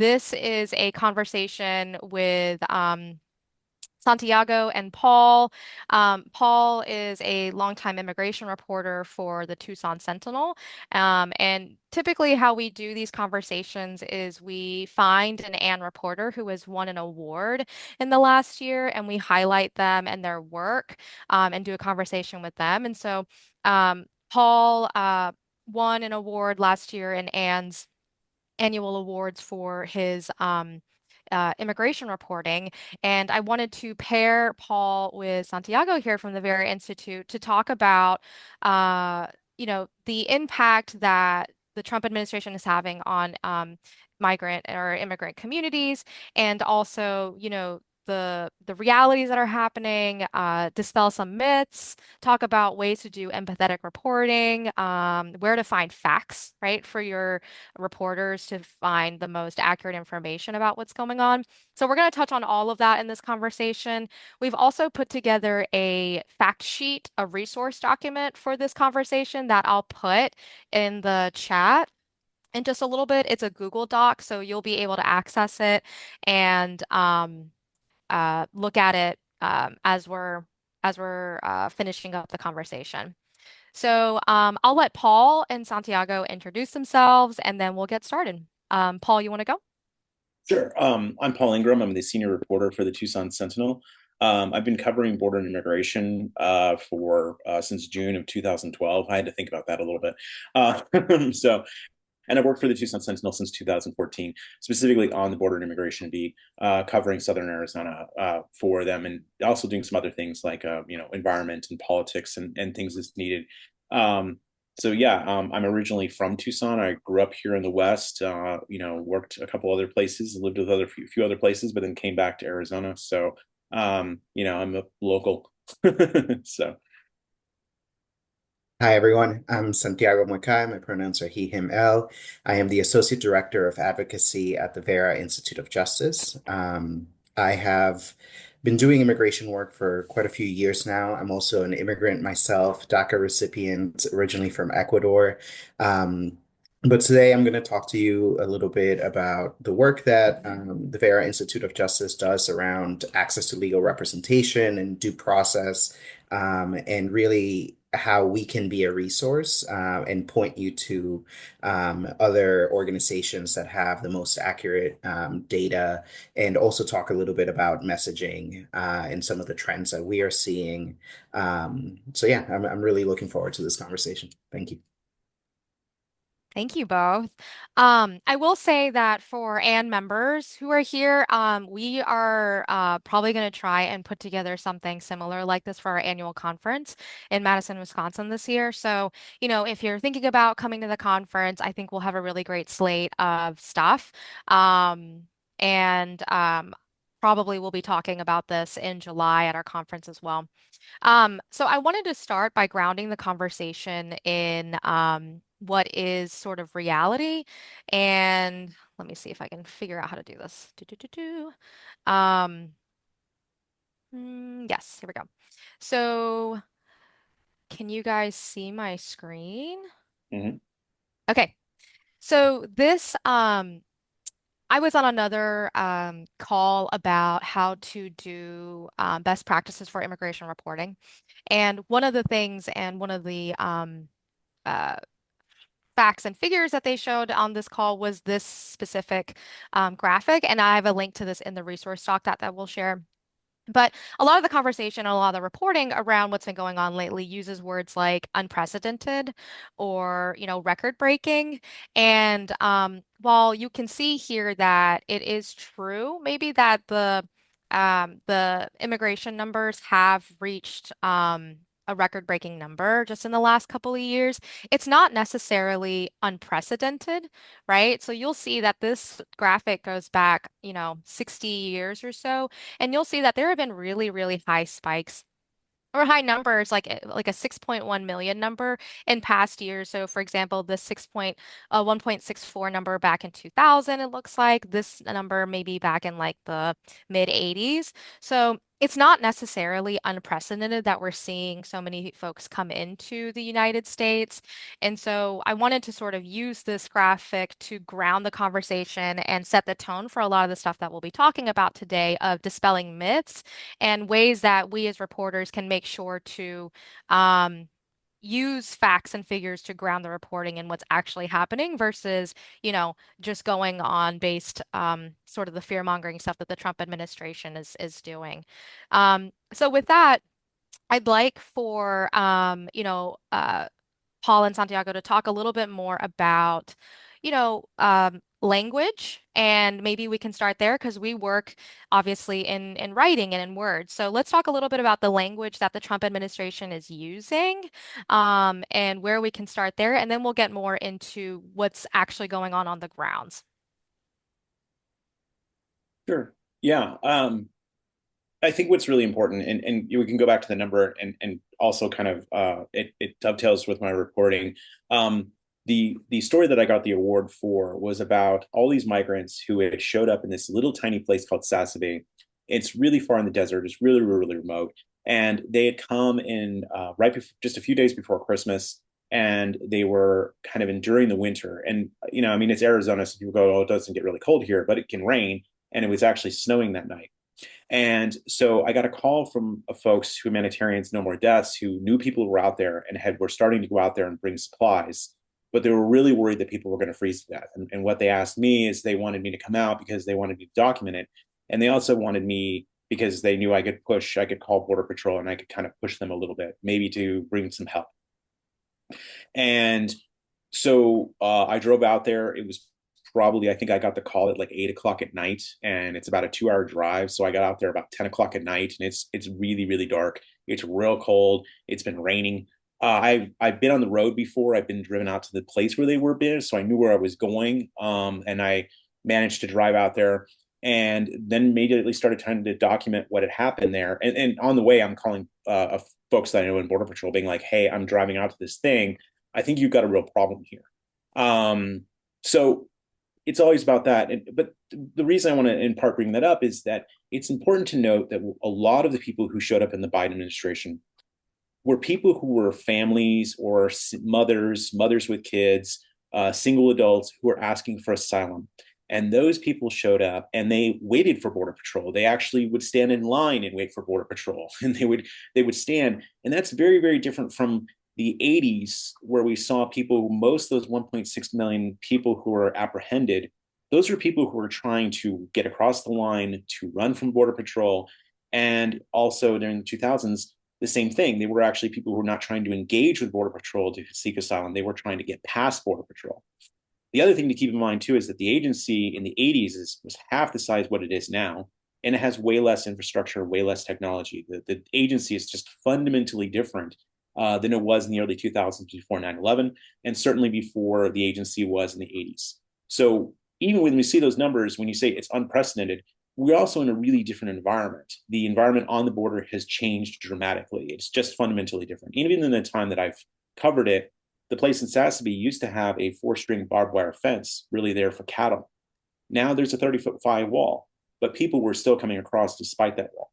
This is a conversation with Santiago and Paul. Paul is a longtime immigration reporter for the Tucson Sentinel. And typically, how we do these conversations is we find an AAN reporter who has won an award in the last year, and we highlight them and their work and do a conversation with them. And so, Paul won an award last year in AAN's annual awards for his immigration reporting. And I wanted to pair Paul with Santiago here from the Vera Institute to talk about, the impact that the Trump administration is having on migrant or immigrant communities, and also, the realities that are happening, dispel some myths, talk about ways to do empathetic reporting, where to find facts, right, for your reporters to find the most accurate information about what's going on. So we're going to touch on all of that in this conversation. We've also put together a fact sheet, a resource document for this conversation that I'll put in the chat in just a little bit. It's a Google Doc, so you'll be able to access it and look at it as we're finishing up the conversation. So I'll let Paul and Santiago introduce themselves, and then we'll get started. Paul, you want to go? Sure. I'm Paul Ingram. I'm the senior reporter for the Tucson Sentinel. I've been covering border and immigration for since June of 2012. I had to think about that a little bit. So, and I've worked for the Tucson Sentinel since 2014, specifically on the border and immigration beat, covering Southern Arizona for them, and also doing some other things like environment and politics and things that's needed. Um, I'm originally from Tucson. I grew up here in the West. Worked a couple other places, lived with other few other places, but then came back to Arizona. So, I'm a local. So. Hi, everyone. I'm Santiago Mueckay. My pronouns are he, him, elle. I am the Associate Director of Advocacy at the Vera Institute of Justice. I have been doing immigration work for quite a few years now. I'm also an immigrant myself, DACA recipient, originally from Ecuador. But today I'm going to talk to you a little bit about the work that the Vera Institute of Justice does around access to legal representation and due process, and really how we can be a resource and point you to other organizations that have the most accurate data, and also talk a little bit about messaging and some of the trends that we are seeing. I'm really looking forward to this conversation. Thank you. Thank you both. I will say that for AAN members who are here, we are probably going to try and put together something similar like this for our annual conference in Madison, Wisconsin this year. So, if you're thinking about coming to the conference, I think we'll have a really great slate of stuff. And Probably we'll be talking about this in July at our conference as well. So I wanted to start by grounding the conversation in what is sort of reality. And let me see if I can figure out how to do this. Um, yes, here we go. So can you guys see my screen? Mhm. Okay. So I was on another call about how to do best practices for immigration reporting. And one of the things and one of the uh, facts and figures that they showed on this call was this specific graphic. And I have a link to this in the resource doc that we'll share. But a lot of the conversation and a lot of the reporting around what's been going on lately uses words like unprecedented or, record breaking. And while you can see here that it is true, maybe that the immigration numbers have reached a record-breaking number just in the last couple of years, it's not necessarily unprecedented, right? So you'll see that this graphic goes back, 60 years or so, and you'll see that there have been really, really high spikes or high numbers, like a 6.1 million number in past years. So, for example, the 1.64 number back in 2000, it looks like this number maybe back in like the mid 80s. So it's not necessarily unprecedented that we're seeing so many folks come into the United States. And so I wanted to sort of use this graphic to ground the conversation and set the tone for a lot of the stuff that we'll be talking about today of dispelling myths and ways that we as reporters can make sure to um, use facts and figures to ground the reporting and what's actually happening versus, just going on based sort of the fear-mongering stuff that the Trump administration is doing. So with that, I'd like for Paul and Santiago to talk a little bit more about, language, and maybe we can start there because we work obviously in writing and in words. So let's talk a little bit about the language that the Trump administration is using, and where we can start there, and then we'll get more into what's actually going on the grounds. Sure. Yeah. I think what's really important, and we can go back to the number, and also kind of it dovetails with my reporting. The story that I got the award for was about all these migrants who had showed up in this little tiny place called Sasabe. It's really far in the desert. It's really, really remote, and they had come in right before, just a few days before Christmas, and they were kind of enduring the winter. And I mean, it's Arizona, so people go, "Oh, it doesn't get really cold here, but it can rain." And it was actually snowing that night. And so I got a call from folks, humanitarians, No More Deaths, who knew people were out there and were starting to go out there and bring supplies, but they were really worried that people were going to freeze to death. And what they asked me is they wanted me to come out because they wanted me to document it, and they also wanted me because they knew I could call Border Patrol and I could kind of push them a little bit, maybe to bring some help. And so I drove out there. It was probably, I think I got the call at like 8 o'clock at night, and it's about a 2 hour drive. So I got out there about 10 o'clock at night, and it's really, really dark. It's real cold. It's been raining. I've been on the road before. I've been driven out to the place where they were been, so I knew where I was going. And I managed to drive out there, and then immediately started trying to document what had happened there. And on the way, I'm calling folks that I know in Border Patrol, being like, "Hey, I'm driving out to this thing. I think you've got a real problem here." So it's always about that. But the reason I want to in part bring that up is that it's important to note that a lot of the people who showed up in the Biden administration were people who were families or mothers with kids, single adults who were asking for asylum. And those people showed up and they waited for Border Patrol. They actually would stand in line and wait for Border Patrol, and they would stand. And that's very, very different from the 80s, where we saw people, most of those 1.6 million people who were apprehended, those are people who were trying to get across the line to run from Border Patrol. And also during the 2000s, the same thing. They were actually people who were not trying to engage with Border Patrol to seek asylum. They were trying to get past Border Patrol. The other thing to keep in mind, too, is that the agency in the 80s was half the size of what it is now, and it has way less infrastructure, way less technology. The agency is just fundamentally different than it was in the early 2000s before 9/11, and certainly before the agency was in the 80s. So even when we see those numbers, when you say it's unprecedented, we're also in a really different environment. The environment on the border has changed dramatically. It's just fundamentally different. Even in the time that I've covered it, the place in Sassabee used to have a 4-string barbed wire fence, really there for cattle. Now there's a 30-foot high wall, but people were still coming across despite that wall.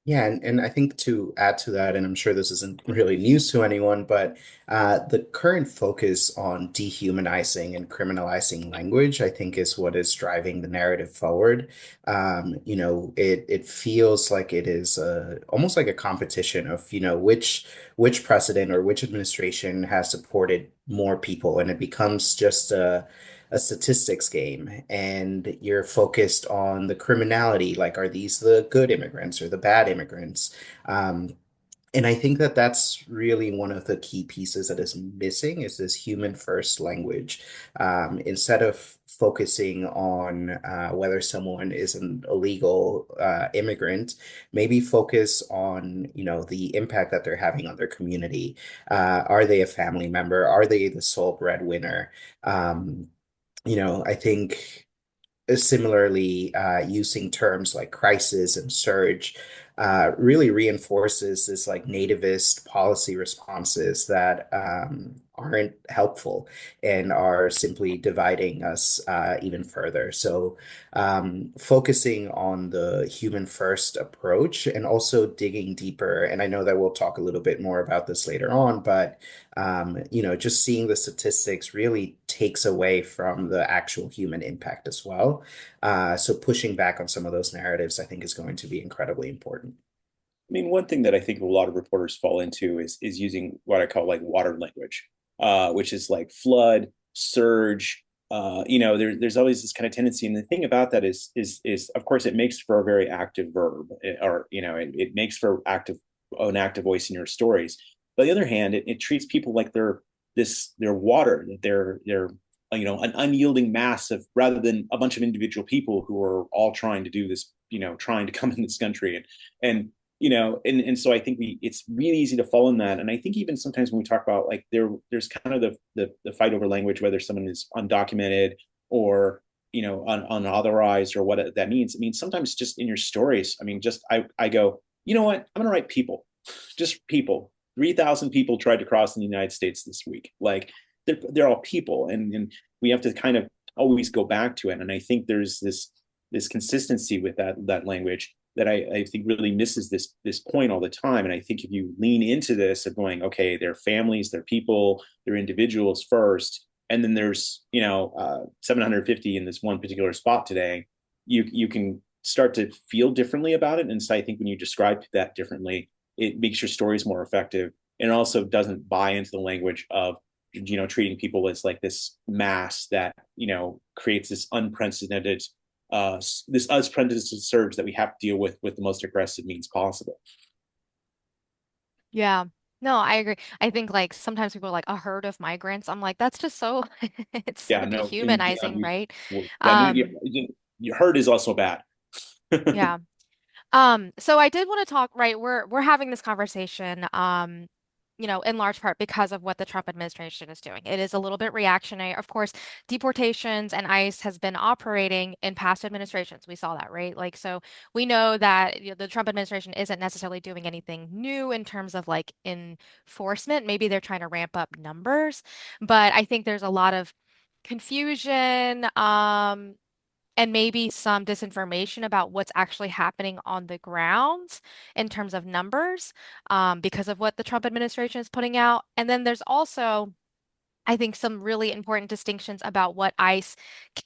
Yeah, and I think to add to that, and I'm sure this isn't really news to anyone, but the current focus on dehumanizing and criminalizing language, I think, is what is driving the narrative forward. It feels like it is almost like a competition of, which president or which administration has supported more people, and it becomes just a statistics game, and you're focused on the criminality, like are these the good immigrants or the bad immigrants? And I think that that's really one of the key pieces that is missing is this human first language. Instead of focusing on whether someone is an illegal immigrant, maybe focus on, the impact that they're having on their community. Are they a family member? Are they the sole breadwinner? I think similarly, using terms like crisis and surge really reinforces this like nativist policy responses that aren't helpful and are simply dividing us even further. So, focusing on the human first approach and also digging deeper. And I know that we'll talk a little bit more about this later on, but just seeing the statistics really takes away from the actual human impact as well. So pushing back on some of those narratives, I think, is going to be incredibly important. I mean, one thing that I think a lot of reporters fall into is using what I call like water language, which is like flood, surge. There's always this kind of tendency, and the thing about that is of course it makes for a very active verb, or it makes for an active voice in your stories. But on the other hand, it treats people like they're water, that they're an unyielding mass of rather than a bunch of individual people who are all trying to do this, trying to come in this country and and so I think it's really easy to fall in that. And I think even sometimes when we talk about like there's kind of the fight over language, whether someone is undocumented or unauthorized or what that means. I mean, sometimes just in your stories, I mean, just I go, you know what, I'm gonna write people, just people. 3,000 people tried to cross in the United States this week. Like they're all people, and we have to kind of always go back to it. And I think there's this consistency with that language that I think really misses this point all the time. And I think if you lean into this of going, okay, they're families, they're people, they're individuals first, and then there's 750 in this one particular spot today, you can start to feel differently about it. And so I think when you describe that differently, it makes your stories more effective, and it also doesn't buy into the language of treating people as like this mass that creates this unprecedented surge that we have to deal with the most aggressive means possible. Yeah. No, I agree. I think like sometimes people are like a herd of migrants. I'm like, that's just so it's so Yeah, no, dehumanizing, right? yeah, Um, your herd is also bad. yeah. So I did want to talk, right? We're having this conversation, in large part because of what the Trump administration is doing. It is a little bit reactionary. Of course, deportations and ICE has been operating in past administrations. We saw that, right? Like, so we know that the Trump administration isn't necessarily doing anything new in terms of like enforcement. Maybe they're trying to ramp up numbers, but I think there's a lot of confusion. And maybe some disinformation about what's actually happening on the ground in terms of numbers, because of what the Trump administration is putting out. And then there's also, I think, some really important distinctions about what ICE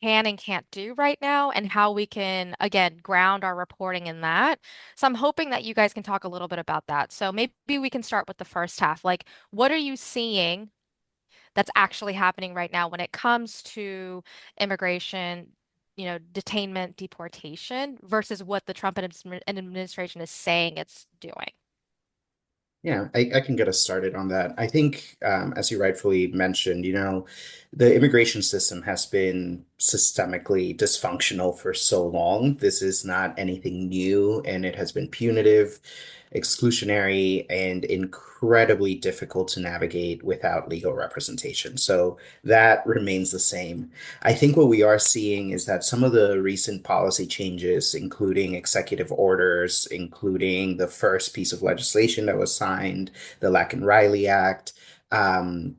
can and can't do right now and how we can, again, ground our reporting in that. So I'm hoping that you guys can talk a little bit about that. So maybe we can start with the first half. Like, what are you seeing that's actually happening right now when it comes to immigration, detainment, deportation versus what the Trump administration is saying it's doing. Yeah, I can get us started on that. I think, as you rightfully mentioned, the immigration system has been systemically dysfunctional for so long. This is not anything new, and it has been punitive, exclusionary, and incredibly difficult to navigate without legal representation. So that remains the same. I think what we are seeing is that some of the recent policy changes, including executive orders, including the first piece of legislation that was signed, the Lacken-Riley Act, um,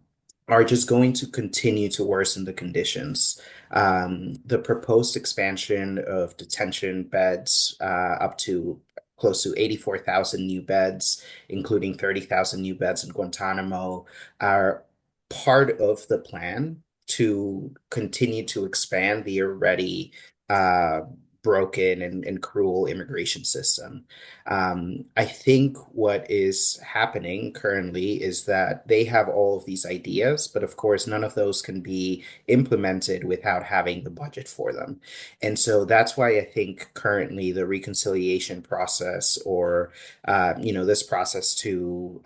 are just going to continue to worsen the conditions. The proposed expansion of detention beds up to close to 84,000 new beds, including 30,000 new beds in Guantanamo, are part of the plan to continue to expand the already uh, broken and cruel immigration system. I think what is happening currently is that they have all of these ideas, but of course, none of those can be implemented without having the budget for them. And so that's why I think currently the reconciliation process or, this process to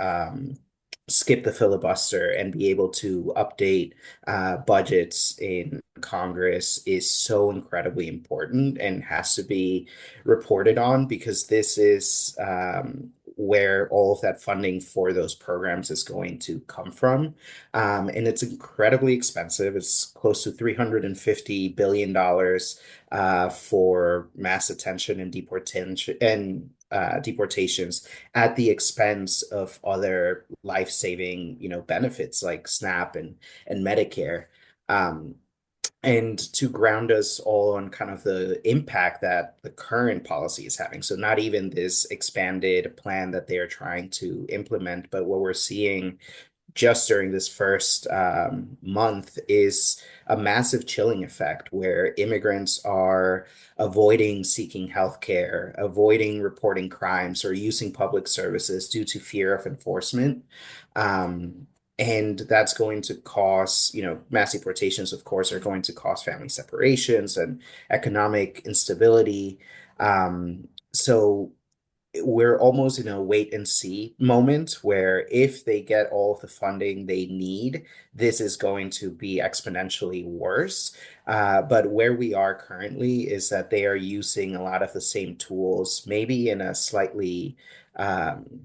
skip the filibuster and be able to update budgets in Congress is so incredibly important and has to be reported on because this is where all of that funding for those programs is going to come from. And it's incredibly expensive. It's close to $350 billion for mass detention and deportations at the expense of other life-saving, benefits like SNAP and Medicare. Um, and to ground us all on kind of the impact that the current policy is having. So not even this expanded plan that they are trying to implement, but what we're seeing just during this first month is a massive chilling effect where immigrants are avoiding seeking healthcare, avoiding reporting crimes, or using public services due to fear of enforcement. Um, and that's going to cause, mass deportations, of course, are going to cause family separations and economic instability. So we're almost in a wait and see moment where if they get all of the funding they need, this is going to be exponentially worse. But where we are currently is that they are using a lot of the same tools, maybe in a slightly um,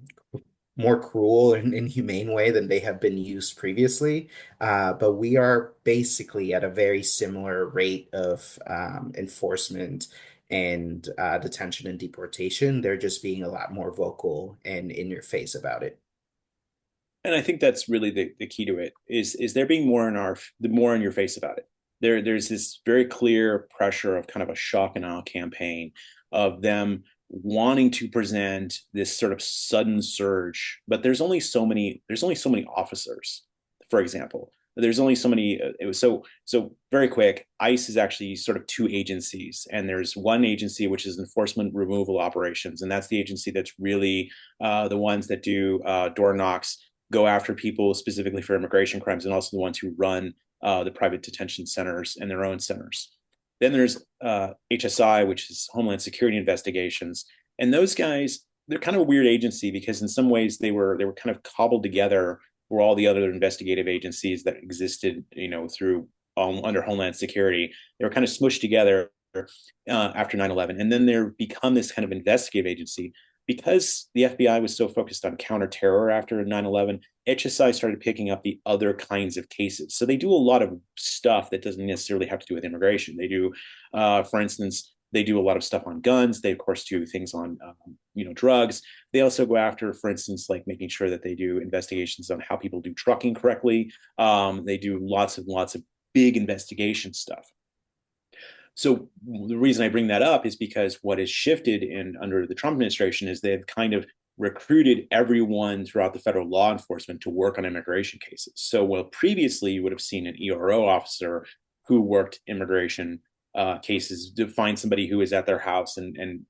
more cruel and inhumane way than they have been used previously. But we are basically at a very similar rate of enforcement and detention and deportation. They're just being a lot more vocal and in your face about it. And I think that's really the key to it is there being more in your face about it. There's this very clear pressure of kind of a shock and awe campaign of them wanting to present this sort of sudden surge, but there's only so many officers, for example. There's only so many. It was so very quick. ICE is actually sort of two agencies, and there's one agency which is enforcement removal operations, and that's the agency that's really the ones that do door knocks, go after people specifically for immigration crimes, and also the ones who run the private detention centers and their own centers. Then there's HSI, which is Homeland Security Investigations, and those guys, they're kind of a weird agency because in some ways they were kind of cobbled together for all the other investigative agencies that existed, through under Homeland Security. They were kind of smushed together after 9/11, and then they're become this kind of investigative agency because the FBI was so focused on counterterror after 9/11. HSI started picking up the other kinds of cases. So they do a lot of stuff that doesn't necessarily have to do with immigration. They do, for instance, they do a lot of stuff on guns. They, of course, do things on, drugs. They also go after, for instance, like making sure that they do investigations on how people do trucking correctly. They do lots and lots of big investigation stuff. So the reason I bring that up is because what has shifted under the Trump administration is they've kind of recruited everyone throughout the federal law enforcement to work on immigration cases. So while previously you would have seen an ERO officer who worked immigration cases to find somebody who is at their house and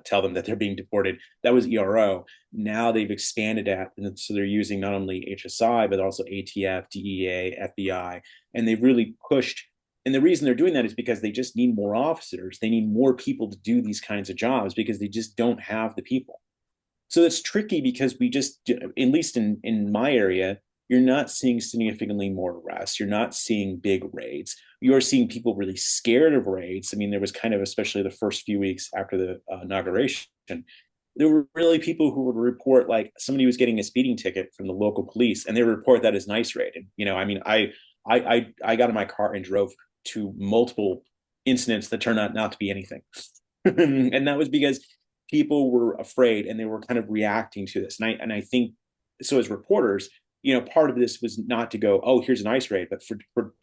tell them that they're being deported, that was ERO. Now they've expanded that, and so they're using not only HSI but also ATF, DEA, FBI, and they've really pushed. And the reason they're doing that is because they just need more officers. They need more people to do these kinds of jobs because they just don't have the people. So it's tricky because we just, at least in my area, you're not seeing significantly more arrests. You're not seeing big raids. You're seeing people really scared of raids. I mean, there was kind of, especially the first few weeks after the inauguration, there were really people who would report like somebody was getting a speeding ticket from the local police, and they would report that as an ICE raid. And I mean, I got in my car and drove to multiple incidents that turned out not to be anything. And that was because people were afraid and they were kind of reacting to this. And I think so as reporters, part of this was not to go, oh, here's an ICE raid, but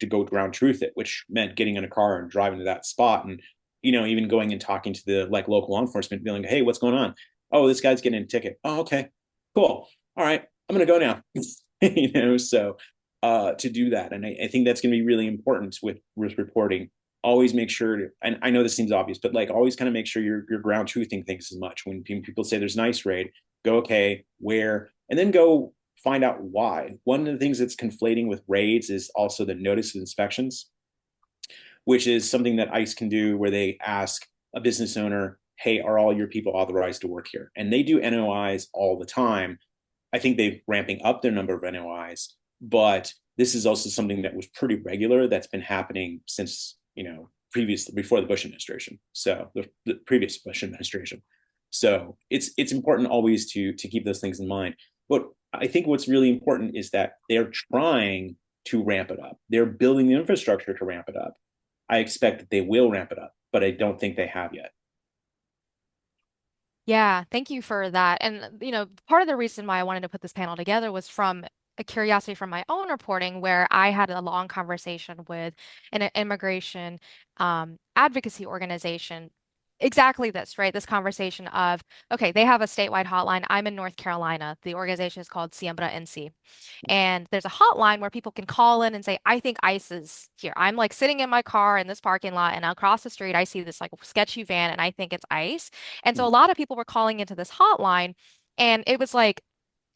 to go ground truth it, which meant getting in a car and driving to that spot and, even going and talking to the local law enforcement, being like, hey, what's going on? Oh, this guy's getting a ticket. Oh, okay, cool. All right, I'm going to go now. So to do that. And I think that's going to be really important with reporting. Always make sure, and I know this seems obvious, but always kind of make sure you're ground truthing things as much. When people say there's an ICE raid, go, okay, where, and then go find out why. One of the things that's conflating with raids is also the notice of inspections, which is something that ICE can do where they ask a business owner, hey, are all your people authorized to work here? And they do NOIs all the time. I think they're ramping up their number of NOIs, but this is also something that was pretty regular that's been happening since, before the Bush administration. So the previous Bush administration. So it's important always to keep those things in mind. But I think what's really important is that they're trying to ramp it up. They're building the infrastructure to ramp it up. I expect that they will ramp it up, but I don't think they have yet. Yeah, thank you for that. And, part of the reason why I wanted to put this panel together was from a curiosity from my own reporting, where I had a long conversation with an immigration advocacy organization. Exactly this, right? This conversation of, okay, they have a statewide hotline. I'm in North Carolina. The organization is called Siembra NC. And there's a hotline where people can call in and say, I think ICE is here. I'm like sitting in my car in this parking lot, and across the street, I see this like sketchy van, and I think it's ICE. And so a lot of people were calling into this hotline. And it was like,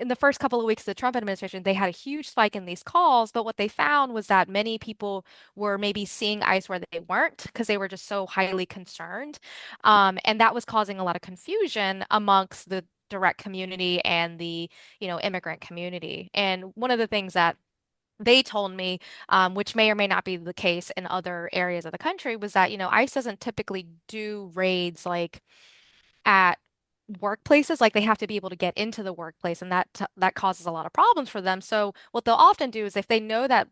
in the first couple of weeks of the Trump administration, they had a huge spike in these calls. But what they found was that many people were maybe seeing ICE where they weren't because they were just so highly concerned. And that was causing a lot of confusion amongst the direct community and the immigrant community. And one of the things that they told me, which may or may not be the case in other areas of the country, was that, ICE doesn't typically do raids like at workplaces. Like they have to be able to get into the workplace, and that causes a lot of problems for them. So what they'll often do is if they know that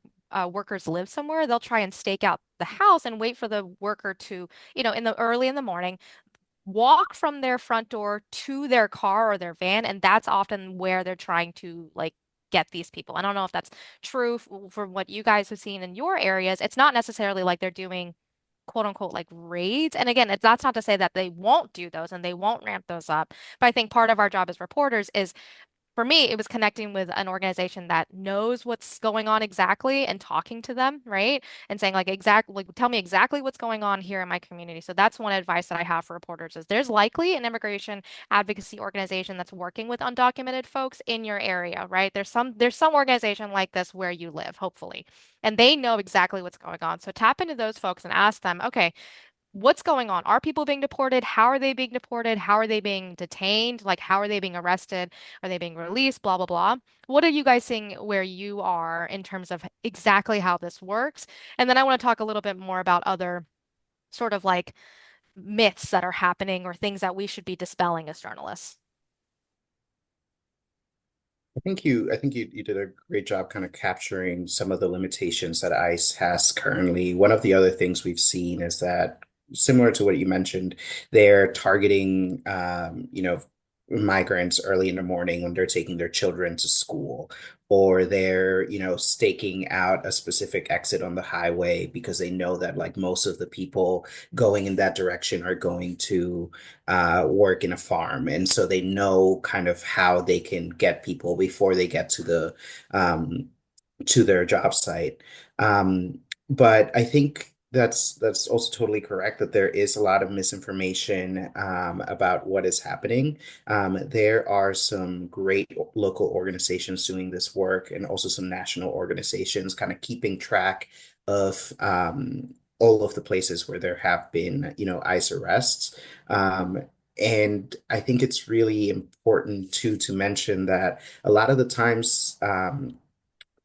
workers live somewhere, they'll try and stake out the house and wait for the worker to, in the early in the morning, walk from their front door to their car or their van, and that's often where they're trying to like get these people. I don't know if that's true from what you guys have seen in your areas. It's not necessarily like they're doing quote unquote like raids. And again, that's not to say that they won't do those and they won't ramp those up. But I think part of our job as reporters is, for me, it was connecting with an organization that knows what's going on exactly and talking to them, right? And saying like exactly, like tell me exactly what's going on here in my community. So that's one advice that I have for reporters is there's likely an immigration advocacy organization that's working with undocumented folks in your area, right? There's some organization like this where you live, hopefully. And they know exactly what's going on. So tap into those folks and ask them, okay, what's going on? Are people being deported? How are they being deported? How are they being detained? Like, how are they being arrested? Are they being released? Blah, blah, blah. What are you guys seeing where you are in terms of exactly how this works? And then I want to talk a little bit more about other sort of like myths that are happening or things that we should be dispelling as journalists. I think you did a great job kind of capturing some of the limitations that ICE has currently. One of the other things we've seen is that, similar to what you mentioned, they're targeting migrants early in the morning when they're taking their children to school, or they're, staking out a specific exit on the highway because they know that like most of the people going in that direction are going to work in a farm. And so they know kind of how they can get people before they get um, to their job site. But I think that's also totally correct that there is a lot of misinformation about what is happening. There are some great local organizations doing this work and also some national organizations kind of keeping track of all of the places where there have been, ICE arrests. Um, and I think it's really important to mention that a lot of the times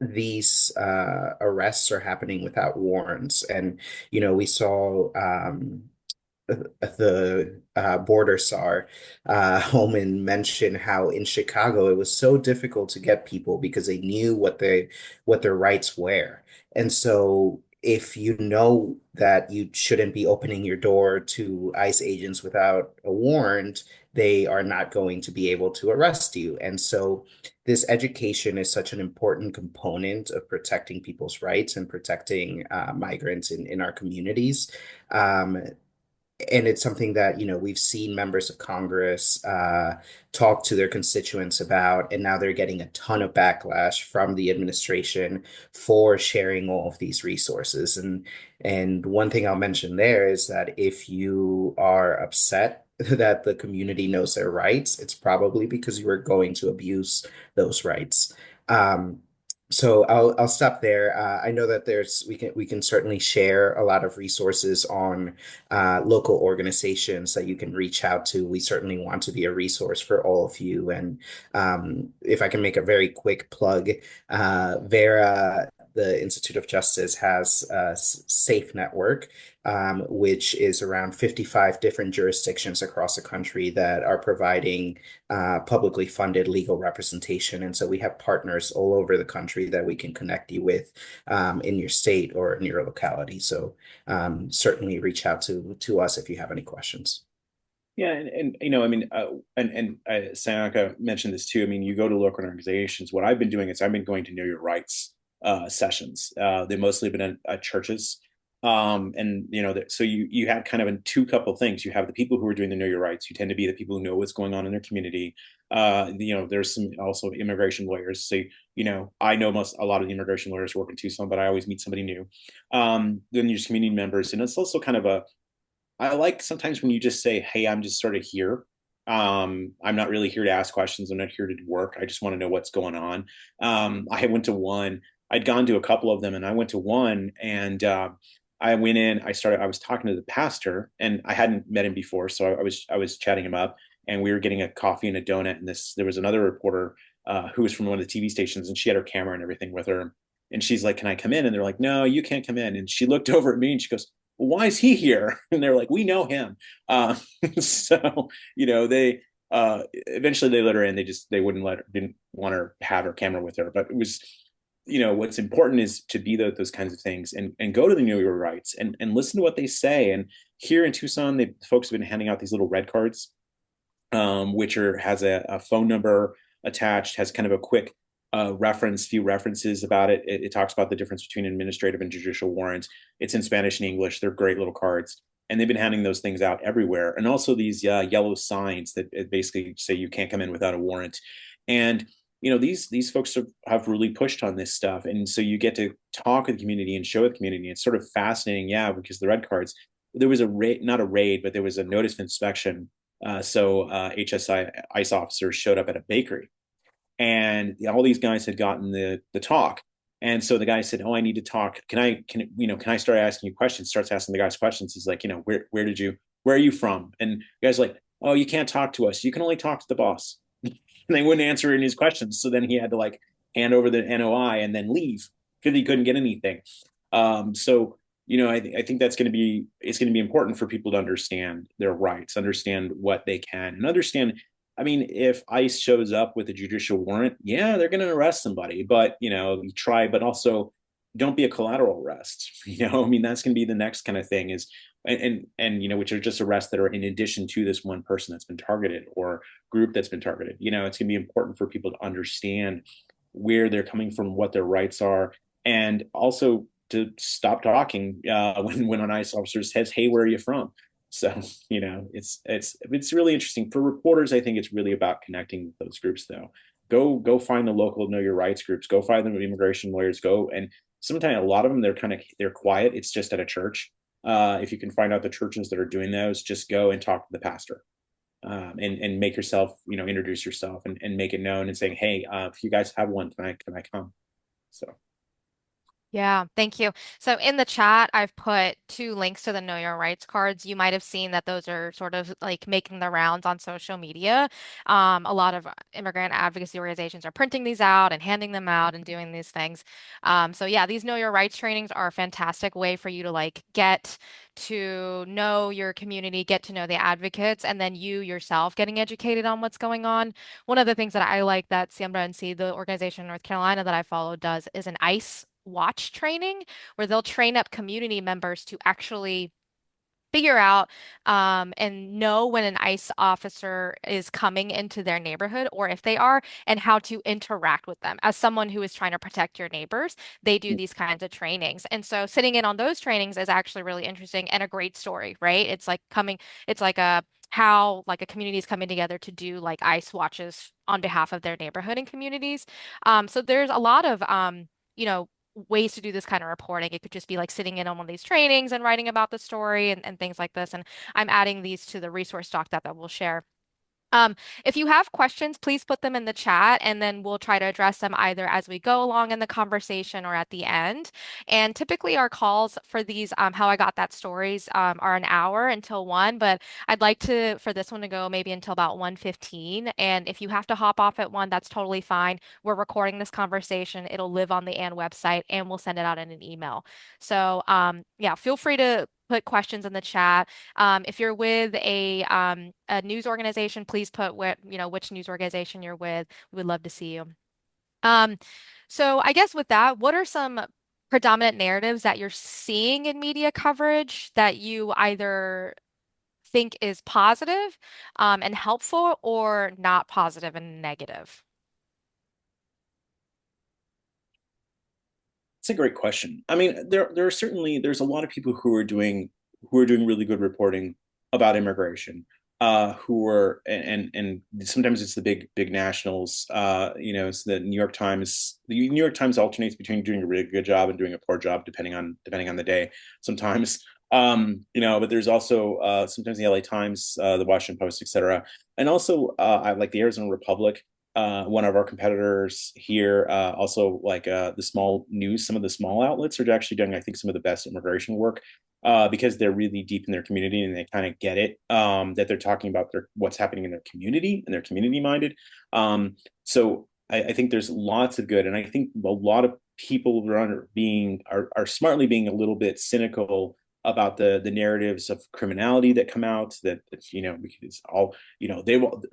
these arrests are happening without warrants. And, we saw the border czar, Holman, mention how in Chicago it was so difficult to get people because they knew what their rights were. And so if you know that you shouldn't be opening your door to ICE agents without a warrant, they are not going to be able to arrest you. And so this education is such an important component of protecting people's rights and protecting migrants in our communities. Um, and it's something that, we've seen members of Congress talk to their constituents about, and now they're getting a ton of backlash from the administration for sharing all of these resources. And one thing I'll mention there is that if you are upset that the community knows their rights, it's probably because you are going to abuse those rights. Um, so I'll stop there. I know that we can certainly share a lot of resources on local organizations that you can reach out to. We certainly want to be a resource for all of you. And if I can make a very quick plug, Vera the Institute of Justice has a SAFE network, which is around 55 different jurisdictions across the country that are providing publicly funded legal representation. And so we have partners all over the country that we can connect you with in your state or in your locality. So certainly reach out to us if you have any questions. Yeah, and I mean, Sayaka mentioned this too. I mean, you go to local organizations. What I've been doing is I've been going to Know Your Rights sessions. They mostly been at churches, and so you have kind of two couple things. You have the people who are doing the Know Your Rights, who tend to be the people who know what's going on in their community. There's some also immigration lawyers. So I know a lot of the immigration lawyers work in Tucson, but I always meet somebody new. Then there's community members, and it's also kind of I like sometimes when you just say, "Hey, I'm just sort of here. I'm not really here to ask questions. I'm not here to do work. I just want to know what's going on." I went to one. I'd gone to a couple of them, and I went to one, and I went in. I was talking to the pastor, and I hadn't met him before, so I was chatting him up, and we were getting a coffee and a donut. And there was another reporter who was from one of the TV stations, and she had her camera and everything with her. And she's like, "Can I come in?" And they're like, "No, you can't come in." And she looked over at me, and she goes, "Why is he here?" And they're like, "We know him." So they eventually they let her in. They didn't want her to have her camera with her. But it was, what's important is to be those kinds of things and go to the Know Your Rights and listen to what they say. And here in Tucson, the folks have been handing out these little red cards, which has a phone number attached, has kind of a quick few references about it. It talks about the difference between administrative and judicial warrants. It's in Spanish and English. They're great little cards. And they've been handing those things out everywhere. And also these yellow signs that basically say you can't come in without a warrant. And these folks have really pushed on this stuff. And so you get to talk with the community and show the community. It's sort of fascinating, yeah, because the red cards, there was not a raid, but there was a notice of inspection. So HSI ICE officers showed up at a bakery, and all these guys had gotten the talk. And so the guy said, "Oh, I need to talk. Can I start asking you questions?" Starts asking the guys questions. He's like, where are you from?" And the guy's like, "Oh, you can't talk to us. You can only talk to the boss." And they wouldn't answer any of his questions. So then he had to hand over the NOI and then leave because he couldn't get anything. So I think it's going to be important for people to understand their rights, understand what they can, and understand. I mean, if ICE shows up with a judicial warrant, yeah, they're going to arrest somebody, but you try, but also don't be a collateral arrest. I mean, that's going to be the next kind of thing is, and which are just arrests that are in addition to this one person that's been targeted or group that's been targeted. It's going to be important for people to understand where they're coming from, what their rights are, and also to stop talking when an ICE officer says, "Hey, where are you from?" So it's really interesting for reporters. I think it's really about connecting with those groups, though. Go find the local Know Your Rights groups. Go find the immigration lawyers. Go, and sometimes a lot of them they're quiet. It's just at a church. If you can find out the churches that are doing those, just go and talk to the pastor. And make yourself, introduce yourself and make it known and saying, "Hey, if you guys have one, can I come?" So. Yeah, thank you. So in the chat, I've put two links to the Know Your Rights cards. You might have seen that those are sort of like making the rounds on social media. A lot of immigrant advocacy organizations are printing these out and handing them out and doing these things. So yeah, these Know Your Rights trainings are a fantastic way for you to get to know your community, get to know the advocates, and then you yourself getting educated on what's going on. One of the things that I like that Siembra and See, the organization in North Carolina that I follow, does is an ICE watch training where they'll train up community members to actually figure out and know when an ICE officer is coming into their neighborhood or if they are, and how to interact with them. As someone who is trying to protect your neighbors, they do these kinds of trainings. And so sitting in on those trainings is actually really interesting and a great story, right? It's like a how like a community is coming together to do like ICE watches on behalf of their neighborhood and communities. So there's a lot of you know, ways to do this kind of reporting. It could just be like sitting in on one of these trainings and writing about the story and things like this. And I'm adding these to the resource doc that we'll share. Um, if you have questions, please put them in the chat and then we'll try to address them either as we go along in the conversation or at the end. And typically our calls for these How I Got That stories are an hour until 1, but I'd like to for this one to go maybe until about 1:15. And if you have to hop off at 1, that's totally fine. We're recording this conversation. It'll live on the AAN website and we'll send it out in an email. So yeah, feel free to put questions in the chat. If you're with a news organization, please put which news organization you're with. We would love to see you. Um, so I guess with that, what are some predominant narratives that you're seeing in media coverage that you either think is positive and helpful or not positive and negative? It's a great question. I mean, there are certainly there's a lot of people who are doing really good reporting about immigration. Who are and sometimes it's the big nationals. It's the New York Times. The New York Times alternates between doing a really good job and doing a poor job depending on the day. Sometimes, but there's also sometimes the LA Times, the Washington Post, etc. And also I like the Arizona Republic, one of our competitors here, also like the small news, some of the small outlets are actually doing, I think, some of the best immigration work because they're really deep in their community and they kind of get it, that they're talking about what's happening in their community and they're community minded. So I think there's lots of good, and I think a lot of people are smartly being a little bit cynical about the narratives of criminality that come out, that because all they will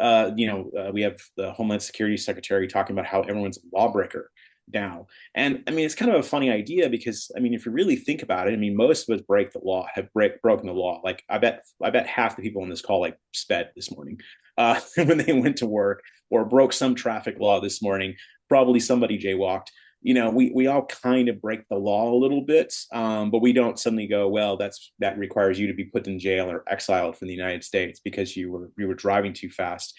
we have the Homeland Security Secretary talking about how everyone's a lawbreaker now. And I mean, it's kind of a funny idea because I mean, if you really think about it, I mean, most of us broken the law. Like I bet half the people on this call like sped this morning when they went to work, or broke some traffic law this morning. Probably somebody jaywalked. We all kind of break the law a little bit, but we don't suddenly go, well, that requires you to be put in jail or exiled from the United States because you were driving too fast.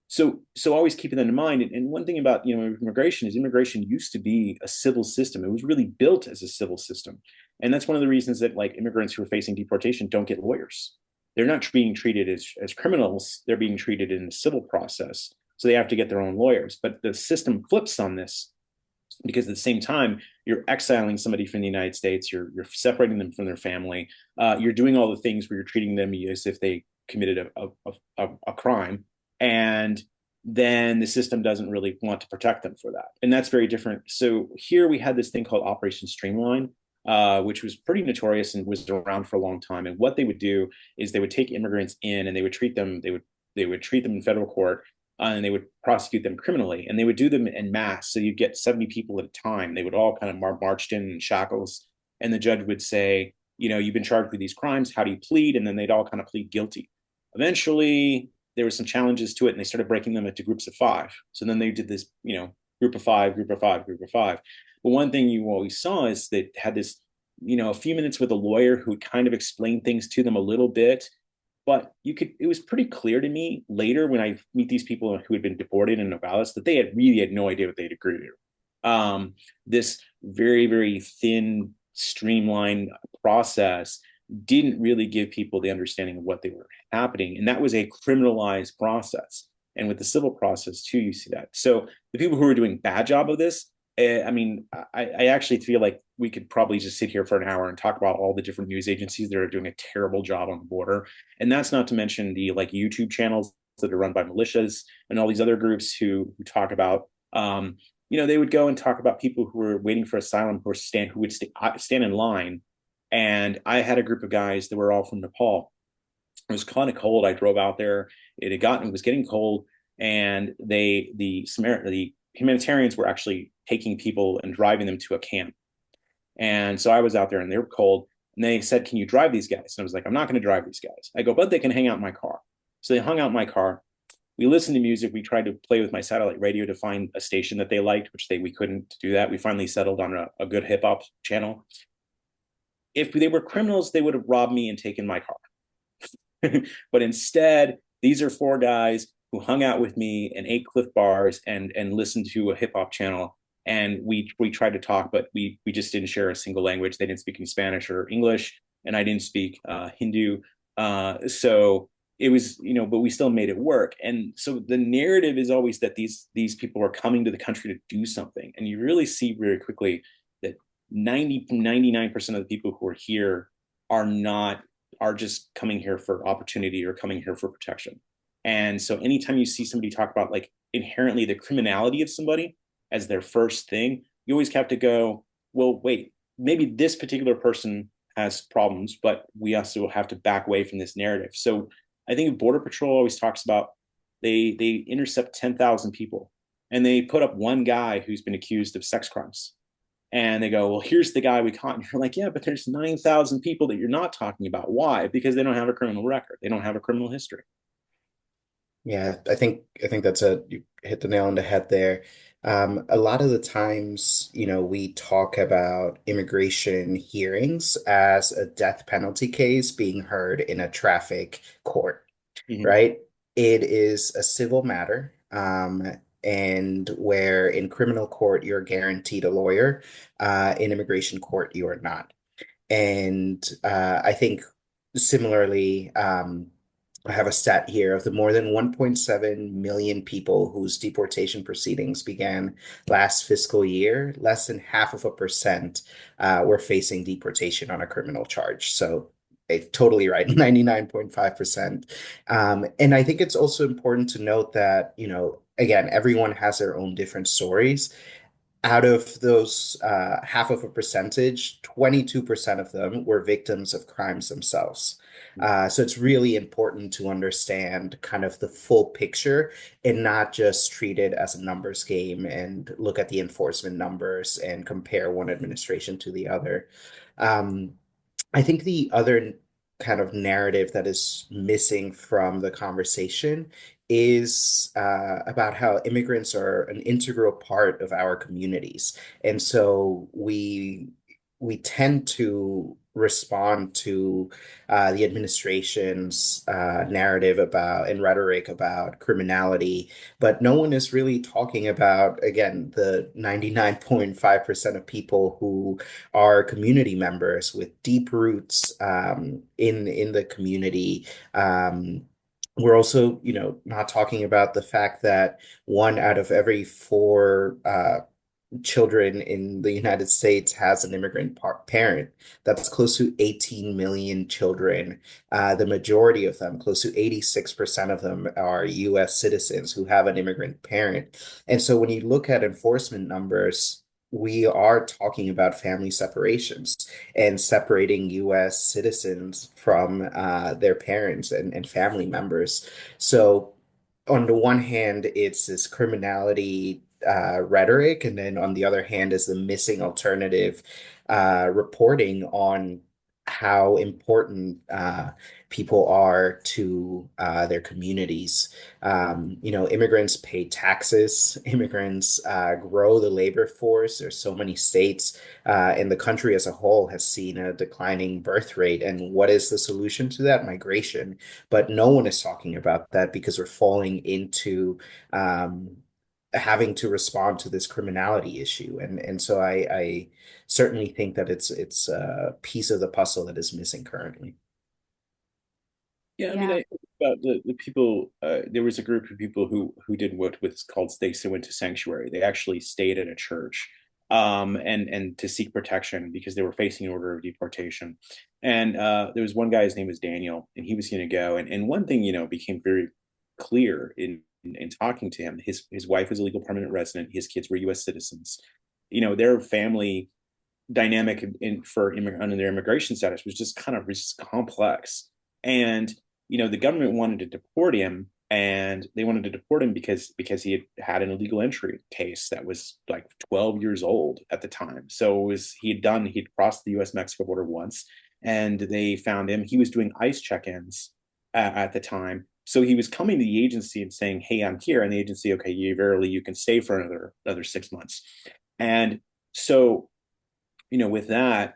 So always keeping that in mind. And one thing about immigration is immigration used to be a civil system. It was really built as a civil system, and that's one of the reasons that like immigrants who are facing deportation don't get lawyers. They're not being treated as criminals. They're being treated in the civil process. So they have to get their own lawyers. But the system flips on this because at the same time you're exiling somebody from the United States, you're separating them from their family, you're doing all the things where you're treating them as if they committed a crime, and then the system doesn't really want to protect them for that, and that's very different. So here we had this thing called Operation Streamline, which was pretty notorious and was around for a long time. And what they would do is they would take immigrants in and they would treat them in federal court, and they would prosecute them criminally, and they would do them en masse. So you'd get 70 people at a time. They would all kind of marched in shackles, and the judge would say, you've been charged with these crimes. How do you plead? And then they'd all kind of plead guilty. Eventually, there were some challenges to it, and they started breaking them into groups of 5. So then they did this, group of 5, group of 5, group of 5. But one thing you always saw is they had this, a few minutes with a lawyer who would kind of explain things to them a little bit, but it was pretty clear to me later when I meet these people who had been deported in Nogales that they had no idea what they'd agreed to. This very, very thin, streamlined process didn't really give people the understanding of what they were happening. And that was a criminalized process. And with the civil process too, you see that. So the people who are doing bad job of this, I mean, I actually feel like we could probably just sit here for an hour and talk about all the different news agencies that are doing a terrible job on the border. And that's not to mention the like YouTube channels that are run by militias and all these other groups who talk about, they would go and talk about people who were waiting for asylum who would stand in line. And I had a group of guys that were all from Nepal. It was kind of cold. I drove out there. It was getting cold, and the humanitarians were actually taking people and driving them to a camp. And so I was out there and they were cold, and they said, "Can you drive these guys?" And I was like, "I'm not going to drive these guys." I go, "But they can hang out in my car." So they hung out in my car. We listened to music. We tried to play with my satellite radio to find a station that they liked, which we couldn't do that. We finally settled on a good hip hop channel. If they were criminals, they would have robbed me and taken my car. But instead, these are 4 guys who hung out with me and ate Cliff Bars and listened to a hip hop channel. And we tried to talk, but we just didn't share a single language. They didn't speak any Spanish or English, and I didn't speak Hindu. So it was, but we still made it work. And so the narrative is always that these people are coming to the country to do something. And you really see very quickly that 99% of the people who are here are just coming here for opportunity or coming here for protection. And so anytime you see somebody talk about like inherently the criminality of somebody as their first thing, you always have to go, well, wait, maybe this particular person has problems, but we also have to back away from this narrative. So I think Border Patrol always talks about they intercept 10,000 people and they put up one guy who's been accused of sex crimes. And they go, well, here's the guy we caught. And you're like, yeah, but there's 9,000 people that you're not talking about. Why? Because they don't have a criminal record. They don't have a criminal history. Yeah, I think you hit the nail on the head there. A lot of the times, we talk about immigration hearings as a death penalty case being heard in a traffic court, Mm-hmm. right? It is a civil matter, and where in criminal court you're guaranteed a lawyer, in immigration court you are not. And I think similarly, I have a stat here of the more than 1.7 million people whose deportation proceedings began last fiscal year, less than 0.5% were facing deportation on a criminal charge. So totally right, 99.5%. And I think it's also important to note that, again, everyone has their own different stories. Out of those 0.5%, 22% of them were victims of crimes themselves. So it's really important to understand kind of the full picture and not just treat it as a numbers game and look at the enforcement numbers and compare one administration to the other. Um, I think the other kind of narrative that is missing from the conversation is about how immigrants are an integral part of our communities. And so we tend to respond to the administration's narrative about and rhetoric about criminality, but no one is really talking about, again, the 99.5% of people who are community members with deep roots in the community. We're also, not talking about the fact that one out of every four children in the United States has an immigrant parent. That's close to 18 million children. The majority of them, close to 86% of them, are US citizens who have an immigrant parent. And so when you look at enforcement numbers, we are talking about family separations and separating US citizens from their parents and family members. So on the one hand, it's this criminality rhetoric, and then on the other hand is the missing alternative reporting on how important people are to their communities. Immigrants pay taxes, immigrants grow the labor force. There's so many states, and the country as a whole has seen a declining birth rate. And what is the solution to that? Migration. But no one is talking about that because we're falling into having to respond to this criminality issue. And so I certainly think that it's a piece of the puzzle that is missing currently. Yeah, I mean, Yeah. I think about the people. There was a group of people who did what's called they went to sanctuary. They actually stayed at a church, and to seek protection because they were facing an order of deportation. And there was one guy. His name was Daniel, and he was going to go. And one thing became very clear in talking to him. His wife was a legal permanent resident. His kids were U.S. citizens. Their family dynamic under their immigration status was just kind of just complex. And the government wanted to deport him, and they wanted to deport him because he had an illegal entry case that was like 12 years old at the time. So he'd crossed the U.S. Mexico border once, and they found him. He was doing ICE check-ins at the time. So he was coming to the agency and saying, "Hey, I'm here," and the agency, "Okay, you can stay for another 6 months." And so, with that,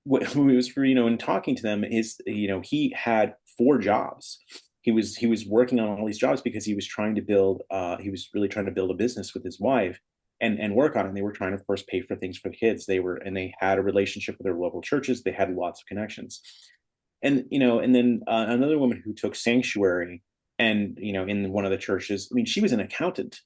what we was in talking to them is he had 4 jobs. He was working on all these jobs because he was really trying to build a business with his wife and work on it. And they were trying to, of course, pay for things for the kids. They had a relationship with their local churches. They had lots of connections. And and then another woman who took sanctuary, and in one of the churches. I mean, she was an accountant.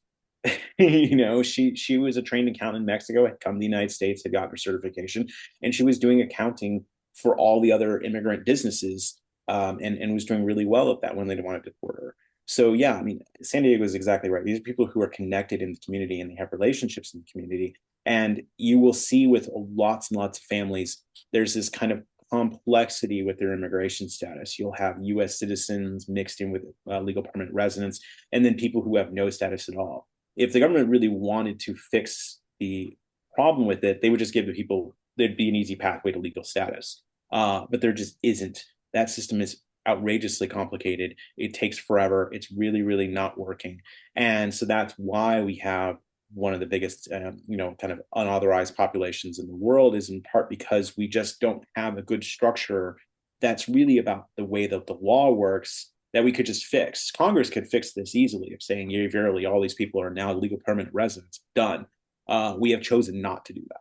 She was a trained accountant in Mexico, had come to the United States, had got her certification, and she was doing accounting for all the other immigrant businesses, and was doing really well at that when they didn't want to deport her. So yeah, I mean, San Diego is exactly right. These are people who are connected in the community and they have relationships in the community. And you will see with lots and lots of families, there's this kind of complexity with their immigration status. You'll have U.S. citizens mixed in with legal permanent residents, and then people who have no status at all. If the government really wanted to fix the problem with it, they would just give the people, there'd be an easy pathway to legal status. But there just isn't. That system is outrageously complicated. It takes forever. It's really, really not working. And so that's why we have one of the biggest, kind of unauthorized populations in the world, is in part because we just don't have a good structure that's really about the way that the law works, that we could just fix. Congress could fix this easily of saying, yeah, verily, all these people are now legal permanent residents. Done. We have chosen not to do that.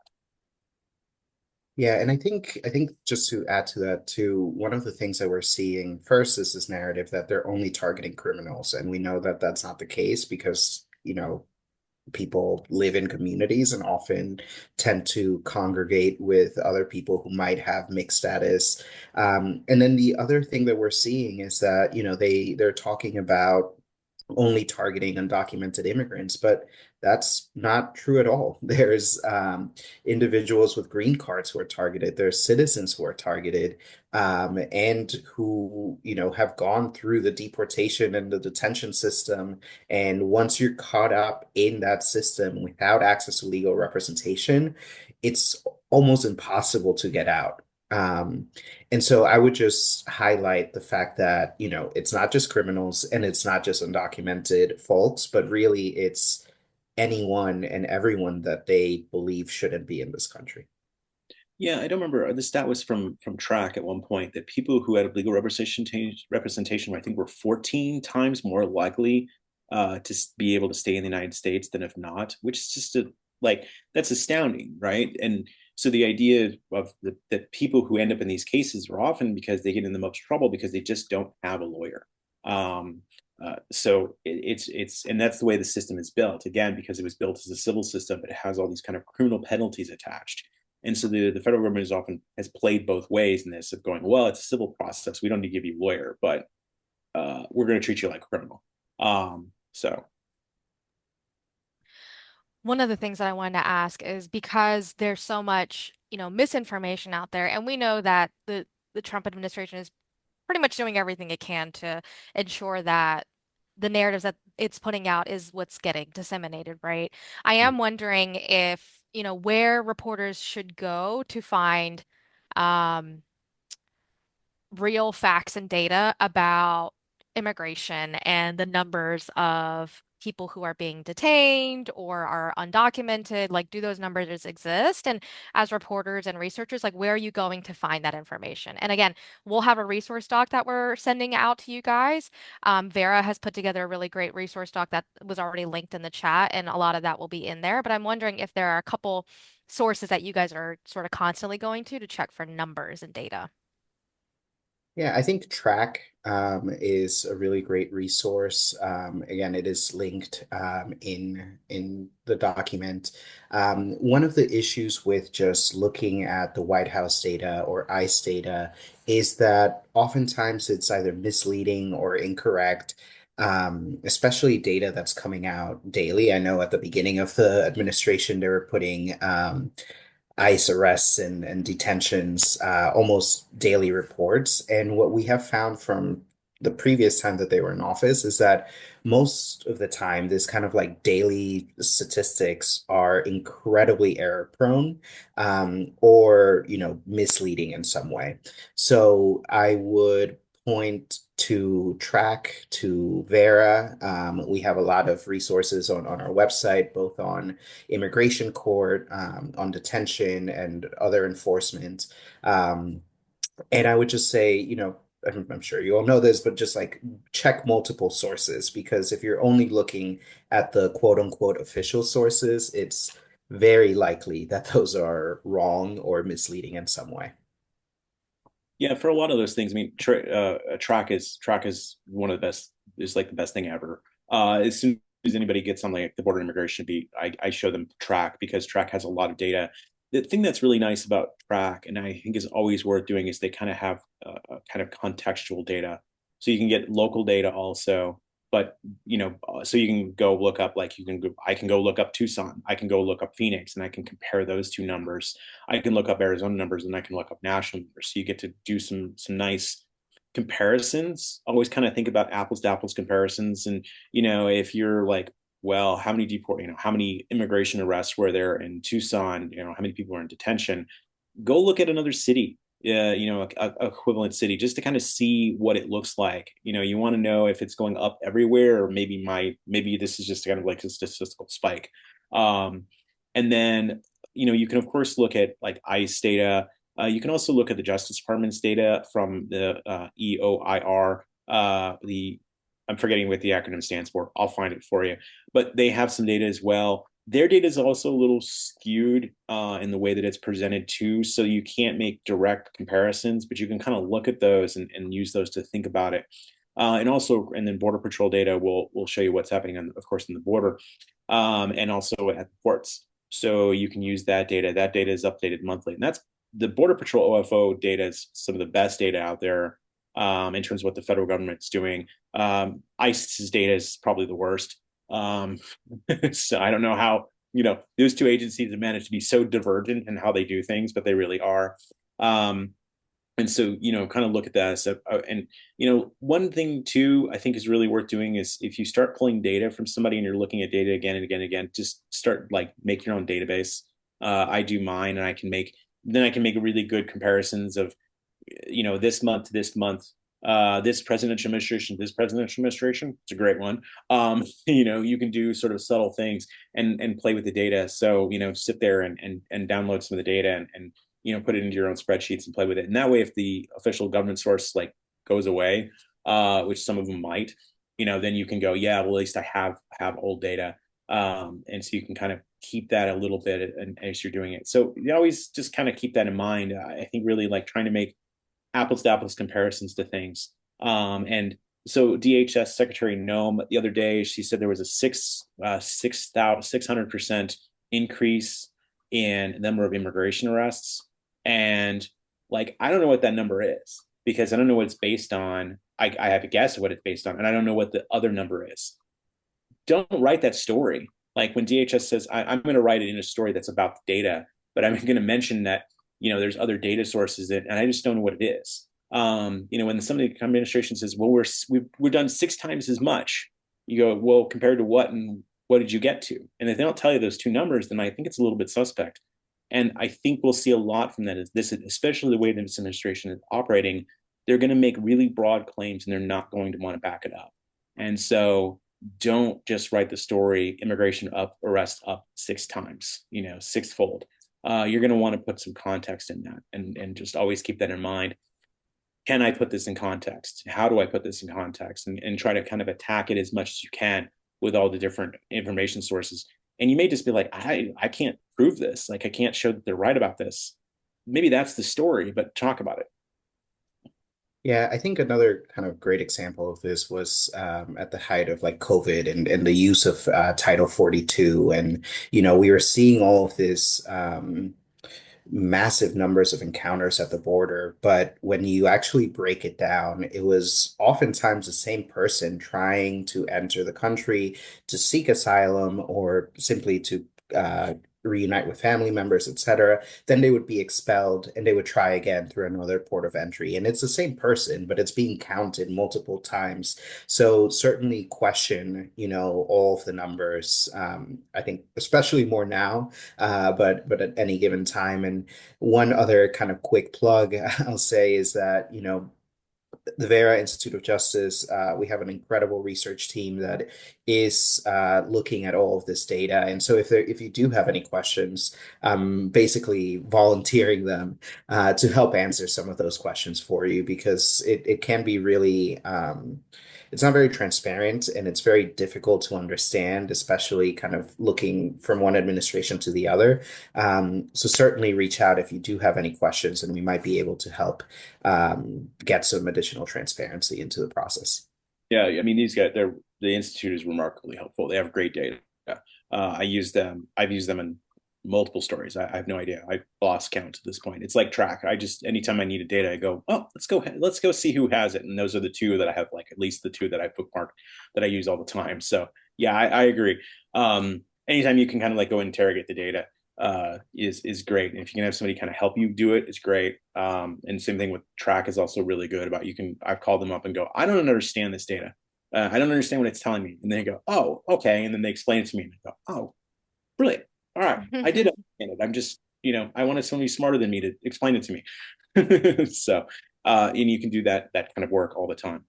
Yeah, and I think just to add to that too, one of the things that we're seeing first is this narrative that they're only targeting criminals, and we know that that's not the case because, people live in communities and often tend to congregate with other people who might have mixed status. And then the other thing that we're seeing is that, they're talking about only targeting undocumented immigrants, but that's not true at all. There's individuals with green cards who are targeted. There's citizens who are targeted, and who, have gone through the deportation and the detention system. And once you're caught up in that system without access to legal representation, it's almost impossible to get out. And so I would just highlight the fact that, it's not just criminals and it's not just undocumented folks, but really it's anyone and everyone that they believe shouldn't be in this country. Yeah, I don't remember. The stat was from Track at one point that people who had legal representation, I think, were 14 times more likely to be able to stay in the United States than if not, which is just like that's astounding, right? And so the idea of that people who end up in these cases are often because they get in the most trouble because they just don't have a lawyer. Um, so it's and that's the way the system is built, again, because it was built as a civil system, but it has all these kind of criminal penalties attached. And so the federal government is often has played both ways in this of going, well, it's a civil process. We don't need to give you a lawyer, but we're going to treat you like a criminal. So One of the things that I wanted to ask is because there's so much, misinformation out there, and we know that the Trump administration is pretty much doing everything it can to ensure that the narratives that it's putting out is what's getting disseminated, right? I am wondering if, where reporters should go to find um, real facts and data about immigration and the numbers of people who are being detained or are undocumented. Like, do those numbers exist? And as reporters and researchers, like, where are you going to find that information? And again, we'll have a resource doc that we're sending out to you guys. Vera has put together a really great resource doc that was already linked in the chat, and a lot of that will be in there. But I'm wondering if there are a couple sources that you guys are sort of constantly going to check for numbers and data. Yeah, I think Track is a really great resource. Again, it is linked in the document. One of the issues with just looking at the White House data or ICE data is that oftentimes it's either misleading or incorrect. Especially data that's coming out daily. I know at the beginning of the administration, they were putting ICE arrests and detentions, almost daily reports. And what we have found from the previous time that they were in office is that most of the time, this kind of like daily statistics are incredibly error prone, or, misleading in some way. So I would point to Track, to Vera. We have a lot of resources on our website, both on immigration court, on detention and other enforcement. Um, and I would just say, I'm sure you all know this, but just like check multiple sources because if you're only looking at the quote unquote official sources, it's very likely that those are wrong or misleading in some way. Yeah, for a lot of those things, I mean, track is one of the best, is like the best thing ever. As soon as anybody gets on like the border immigration beat, I show them track because track has a lot of data. The thing that's really nice about track, and I think is always worth doing, is they kind of have kind of contextual data, so you can get local data also. But so you can go look up, like I can go look up Tucson, I can go look up Phoenix, and I can compare those two numbers. I can look up Arizona numbers and I can look up national numbers. So you get to do some nice comparisons. Always kind of think about apples to apples comparisons. And if you're like, well, how many immigration arrests were there in Tucson? How many people are in detention? Go look at another city, a equivalent city, just to kind of see what it looks like. You want to know if it's going up everywhere, or maybe this is just kind of like a statistical spike. Um, and then, you can of course look at like ICE data. You can also look at the Justice Department's data from the EOIR. The I'm forgetting what the acronym stands for. I'll find it for you. But they have some data as well. Their data is also a little skewed in the way that it's presented too, so you can't make direct comparisons, but you can kind of look at those and use those to think about it. And then Border Patrol data will show you what's happening of course, in the border, and also at the ports. So you can use that data. That data is updated monthly, and that's the Border Patrol OFO data is some of the best data out there in terms of what the federal government's doing. ICE's data is probably the worst. Um, so I don't know how, those two agencies have managed to be so divergent in how they do things, but they really are. Um, and so, kind of look at that. So, and, one thing too, I think is really worth doing is if you start pulling data from somebody and you're looking at data again and again and again, just start like make your own database. I do mine and then I can make really good comparisons of, this month to this month, this presidential administration, it's a great one. You can do sort of subtle things and play with the data. So, sit there and download some of the data and put it into your own spreadsheets and play with it. And that way, if the official government source like goes away, which some of them might, then you can go, yeah, well, at least I have old data. And so you can kind of keep that a little bit as you're doing it. So you always just kind of keep that in mind. I think really like trying to make apples to apples comparisons to things. And so DHS Secretary Nome the other day, she said there was a 600% increase in the number of immigration arrests. And like, I don't know what that number is because I don't know what it's based on. I have a guess of what it's based on, and I don't know what the other number is. Don't write that story. Like when DHS says, I'm going to write it in a story that's about the data, but I'm going to mention that, there's other data sources and I just don't know what it is. When somebody administration says, well, we're done 6 times as much, you go, well, compared to what, and what did you get to? And if they don't tell you those two numbers, then I think it's a little bit suspect. And I think we'll see a lot from that. Especially the way this administration is operating, they're going to make really broad claims and they're not going to want to back it up. And so don't just write the story, immigration up, arrest up 6 times, sixfold. You're going to want to put some context in that and just always keep that in mind. Can I put this in context? How do I put this in context? And try to kind of attack it as much as you can with all the different information sources. And you may just be like, I can't prove this. Like, I can't show that they're right about this. Maybe that's the story, but talk about it. Yeah, I think another kind of great example of this was at the height of like COVID and the use of Title 42. And, we were seeing all of this massive numbers of encounters at the border. But when you actually break it down, it was oftentimes the same person trying to enter the country to seek asylum or simply to reunite with family members, etc. Then they would be expelled and they would try again through another port of entry. And it's the same person, but it's being counted multiple times. So certainly question, all of the numbers. I think especially more now, but at any given time. And one other kind of quick plug I'll say is that, the Vera Institute of Justice, we have an incredible research team that is looking at all of this data. And so if you do have any questions, I'm basically volunteering them to help answer some of those questions for you because it can be really it's not very transparent and it's very difficult to understand, especially kind of looking from one administration to the other. So certainly reach out if you do have any questions, and we might be able to help get some additional transparency into the process. Yeah, I mean these guys, the institute is remarkably helpful. They have great data. I use them. I've used them in multiple stories. I have no idea. I lost count at this point. It's like track. I just anytime I needed data, I go, oh, let's go see who has it. And those are the two that I have, like at least the two that I bookmarked that I use all the time. So yeah, I agree. Anytime you can kind of like go interrogate the data is great. And if you can have somebody kind of help you do it, it's great. And same thing with track is also really good about I've called them up and go, I don't understand this data. I don't understand what it's telling me. And they go, oh, okay. And then they explain it to me and I go, oh, brilliant. All right. I did understand it. I'm just, I wanted somebody smarter than me to explain it to me. So, and you can do that kind of work all the time.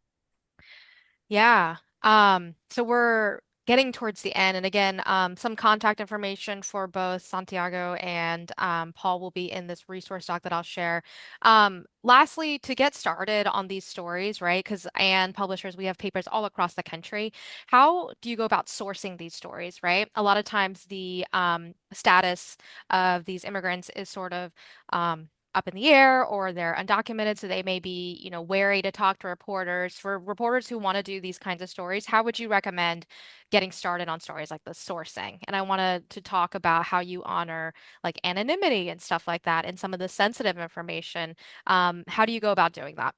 Yeah. So we're getting towards the end. And again, some contact information for both Santiago and Paul will be in this resource doc that I'll share. Lastly, to get started on these stories, right? Because AAN Publishers, we have papers all across the country. How do you go about sourcing these stories, right? A lot of times the status of these immigrants is sort of up in the air or they're undocumented, so they may be, wary to talk to reporters. For reporters who want to do these kinds of stories, how would you recommend getting started on stories like the sourcing? And I wanted to talk about how you honor like anonymity and stuff like that and some of the sensitive information. How do you go about doing that?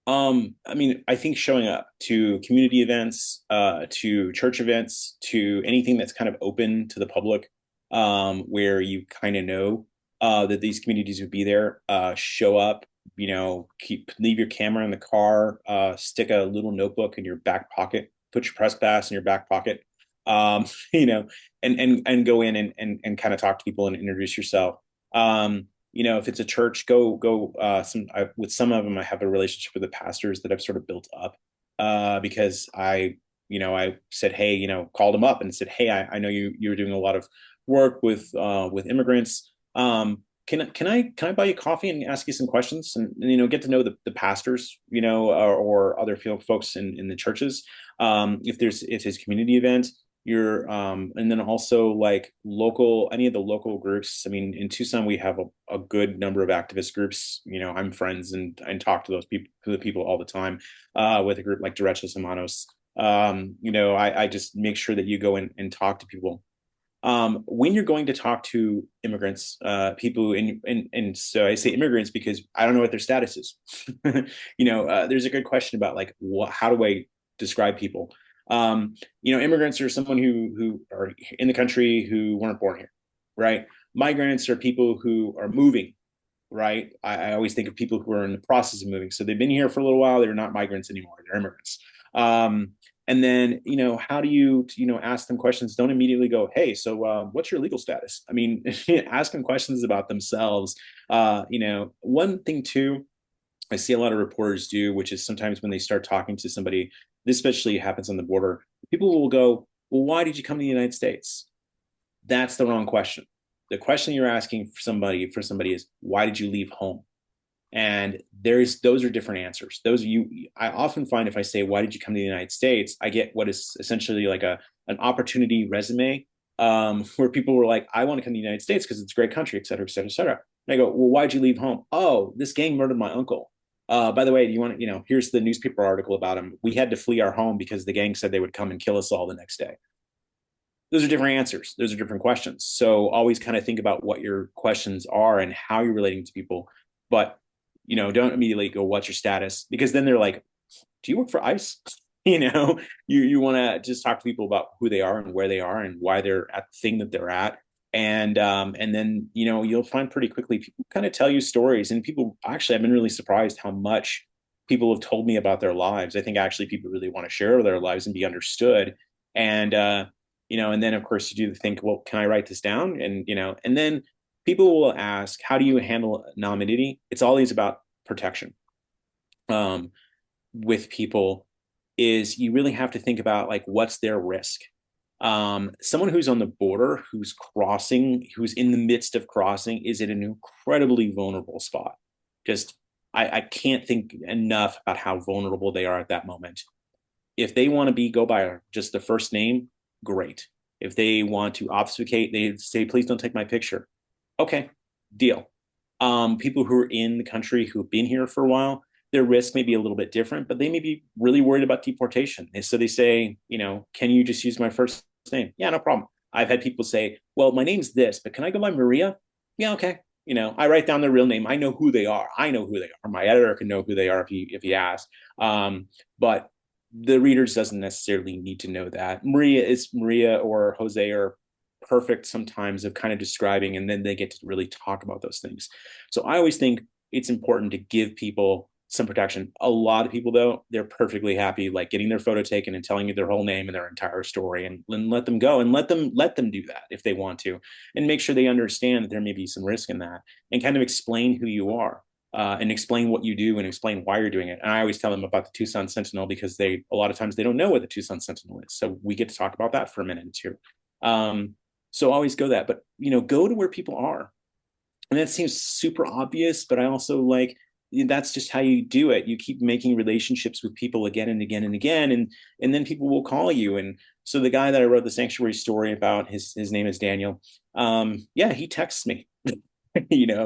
I mean, I think showing up to community events, to church events, to anything that's kind of open to the public, where you kind of know that these communities would be there, show up, leave your camera in the car, stick a little notebook in your back pocket, put your press pass in your back pocket, you know, and go in and kind of talk to people and introduce yourself. If it's a church, go. With some of them, I have a relationship with the pastors that I've sort of built up because I said, hey, called them up and said, hey, I know you're doing a lot of work with immigrants. Can I buy you coffee and ask you some questions and get to know the pastors, or other field folks in the churches. If it's community event, and then also like any of the local groups. I mean, in Tucson, we have a good number of activist groups. I'm friends and talk to the people all the time, with a group like Derechos Humanos. I just make sure that you go in and talk to people. When you're going to talk to immigrants, people and so I say immigrants because I don't know what their status is. There's a good question about like how do I describe people? Immigrants are someone who are in the country who weren't born here, right? Migrants are people who are moving, right? I always think of people who are in the process of moving. So they've been here for a little while. They're not migrants anymore. They're immigrants. And then, how do you, ask them questions? Don't immediately go, hey, so what's your legal status? I mean, ask them questions about themselves. One thing too, I see a lot of reporters do, which is sometimes when they start talking to somebody, this especially happens on the border, people will go, well, why did you come to the United States? That's the wrong question. The question you're asking for somebody is, why did you leave home? And those are different answers. I often find if I say, why did you come to the United States? I get what is essentially like an opportunity resume, where people were like, I want to come to the United States because it's a great country, et cetera, et cetera, et cetera. And I go, well, why'd you leave home? Oh, this gang murdered my uncle. By the way, do you want to, here's the newspaper article about him. We had to flee our home because the gang said they would come and kill us all the next day. Those are different answers. Those are different questions. So always kind of think about what your questions are and how you're relating to people. But don't immediately go, what's your status? Because then they're like, do you work for ICE? You want to just talk to people about who they are and where they are and why they're at the thing that they're at. And then, you'll find pretty quickly people kind of tell you stories, and people actually, I've been really surprised how much people have told me about their lives. I think actually people really want to share their lives and be understood. And, and then of course you do think, well, can I write this down? And then people will ask, how do you handle anonymity? It's always about protection. um, with people is you really have to think about like what's their risk. Someone who's on the border, who's crossing, who's in the midst of crossing, is in an incredibly vulnerable spot. Just I can't think enough about how vulnerable they are at that moment. If they want to be go by just the first name, great. If they want to obfuscate, they say, please don't take my picture. Okay, deal. People who are in the country who have been here for a while, their risk may be a little bit different, but they may be really worried about deportation. And so they say, can you just use my first name? Yeah, no problem. I've had people say, well, my name's this, but can I go by Maria? Yeah, okay. I write down their real name. I know who they are. I know who they are. My editor can know who they are if he asks. But the readers doesn't necessarily need to know that. Maria or Jose are perfect sometimes of kind of describing, and then they get to really talk about those things. So I always think it's important to give people some protection. A lot of people, though, they're perfectly happy like getting their photo taken and telling you their whole name and their entire story, and let them go and let them do that if they want to, and make sure they understand that there may be some risk in that, and kind of explain who you are. And explain what you do and explain why you're doing it. And I always tell them about the Tucson Sentinel because a lot of times they don't know what the Tucson Sentinel is. So we get to talk about that for a minute too. So always go that, but go to where people are. And that seems super obvious, but I also like that's just how you do it. You keep making relationships with people again and again and again, and then people will call you. And so the guy that I wrote the sanctuary story about, his name is Daniel. Yeah, he texts me.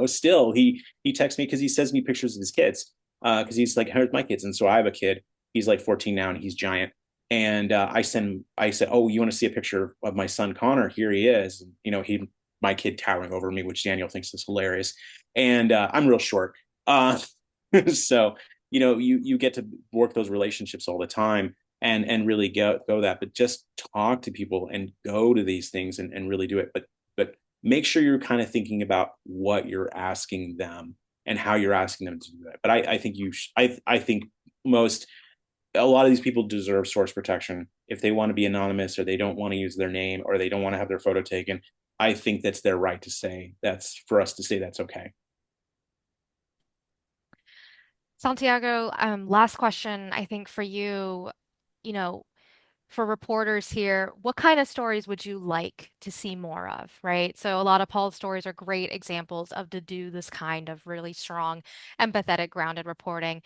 Still he texts me because he sends me pictures of his kids. Because he's like, here's my kids, and so I have a kid. He's like 14 now, and he's giant. And I said, oh, you want to see a picture of my son Connor? Here he is. And, my kid towering over me, which Daniel thinks is hilarious. And I'm real short. Uh, so, you get to work those relationships all the time and really go that, but just talk to people and go to these things and really do it. But make sure you're kind of thinking about what you're asking them and how you're asking them to do that. But I think I think most a lot of these people deserve source protection. If they want to be anonymous or they don't want to use their name or they don't want to have their photo taken, I think that's their right to say. That's for us to say that's okay. Santiago, last question, I think for you, you know, for reporters here, what kind of stories would you like to see more of, right? So a lot of Paul's stories are great examples of to do this kind of really strong, empathetic, grounded reporting.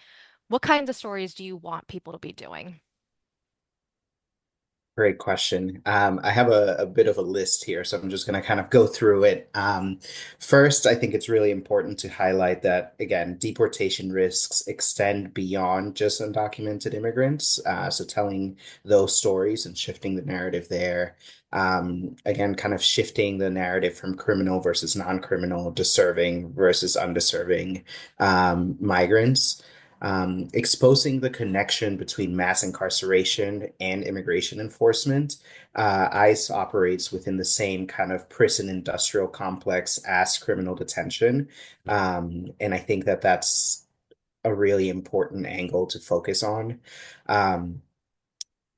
What kinds of stories do you want people to be doing? Great question. I have a bit of a list here, so I'm just going to kind of go through it. First, I think it's really important to highlight that, again, deportation risks extend beyond just undocumented immigrants. So telling those stories and shifting the narrative there. Again, kind of shifting the narrative from criminal versus non-criminal, deserving versus undeserving migrants, exposing the connection between mass incarceration and immigration enforcement. ICE operates within the same kind of prison industrial complex as criminal detention. And I think that that's a really important angle to focus on. Um,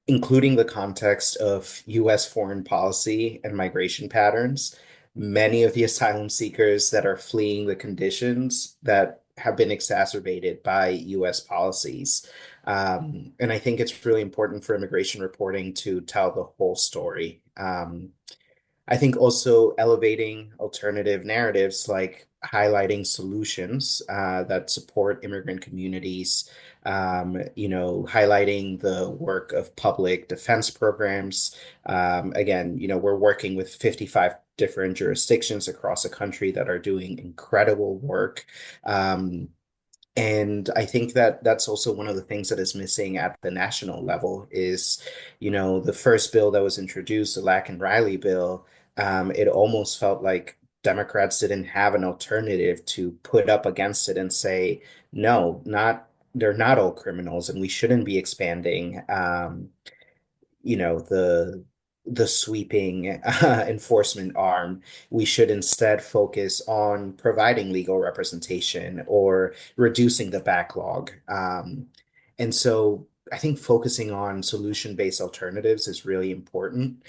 Including the context of US foreign policy and migration patterns. Many of the asylum seekers that are fleeing the conditions that have been exacerbated by US policies. And I think it's really important for immigration reporting to tell the whole story. I think also elevating alternative narratives like highlighting solutions that support immigrant communities, highlighting the work of public defense programs. Again, we're working with 55 different jurisdictions across the country that are doing incredible work. And I think that that's also one of the things that is missing at the national level is, the first bill that was introduced, the Lack and Riley bill, it almost felt like Democrats didn't have an alternative to put up against it and say, no, they're not all criminals, and we shouldn't be expanding, the sweeping enforcement arm. We should instead focus on providing legal representation or reducing the backlog. And so I think focusing on solution-based alternatives is really important.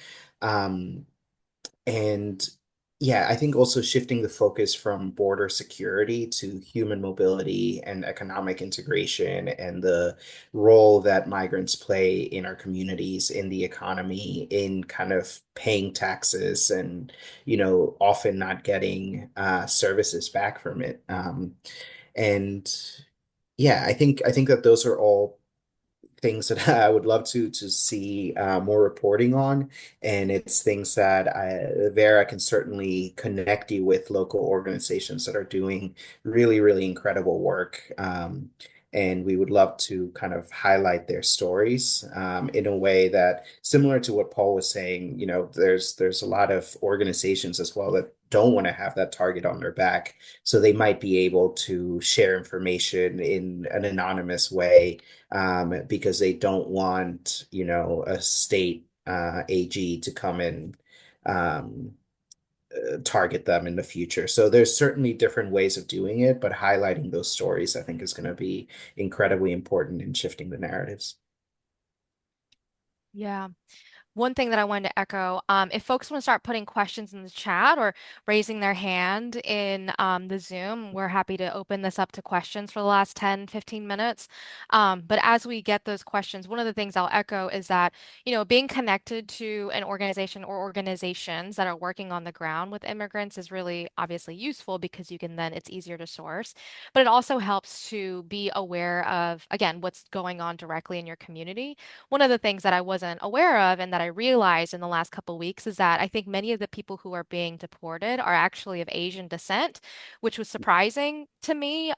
And Yeah, I think also shifting the focus from border security to human mobility and economic integration and the role that migrants play in our communities, in the economy, in kind of paying taxes and, often not getting services back from it. And yeah, I think that those are all things that I would love to see more reporting on, and it's things that Vera can certainly connect you with local organizations that are doing really, really incredible work. And we would love to kind of highlight their stories in a way that, similar to what Paul was saying, there's a lot of organizations as well that don't want to have that target on their back. So they might be able to share information in an anonymous way because they don't want, a state AG to come and um, target them in the future. So there's certainly different ways of doing it, but highlighting those stories, I think, is going to be incredibly important in shifting the narratives. Yeah. One thing that I wanted to echo, if folks want to start putting questions in the chat or raising their hand in the Zoom, we're happy to open this up to questions for the last 10, 15 minutes. But as we get those questions, one of the things I'll echo is that, being connected to an organization or organizations that are working on the ground with immigrants is really obviously useful because it's easier to source. But it also helps to be aware of, again, what's going on directly in your community. One of the things that I wasn't aware of and that I realized in the last couple of weeks is that I think many of the people who are being deported are actually of Asian descent, which was surprising to me.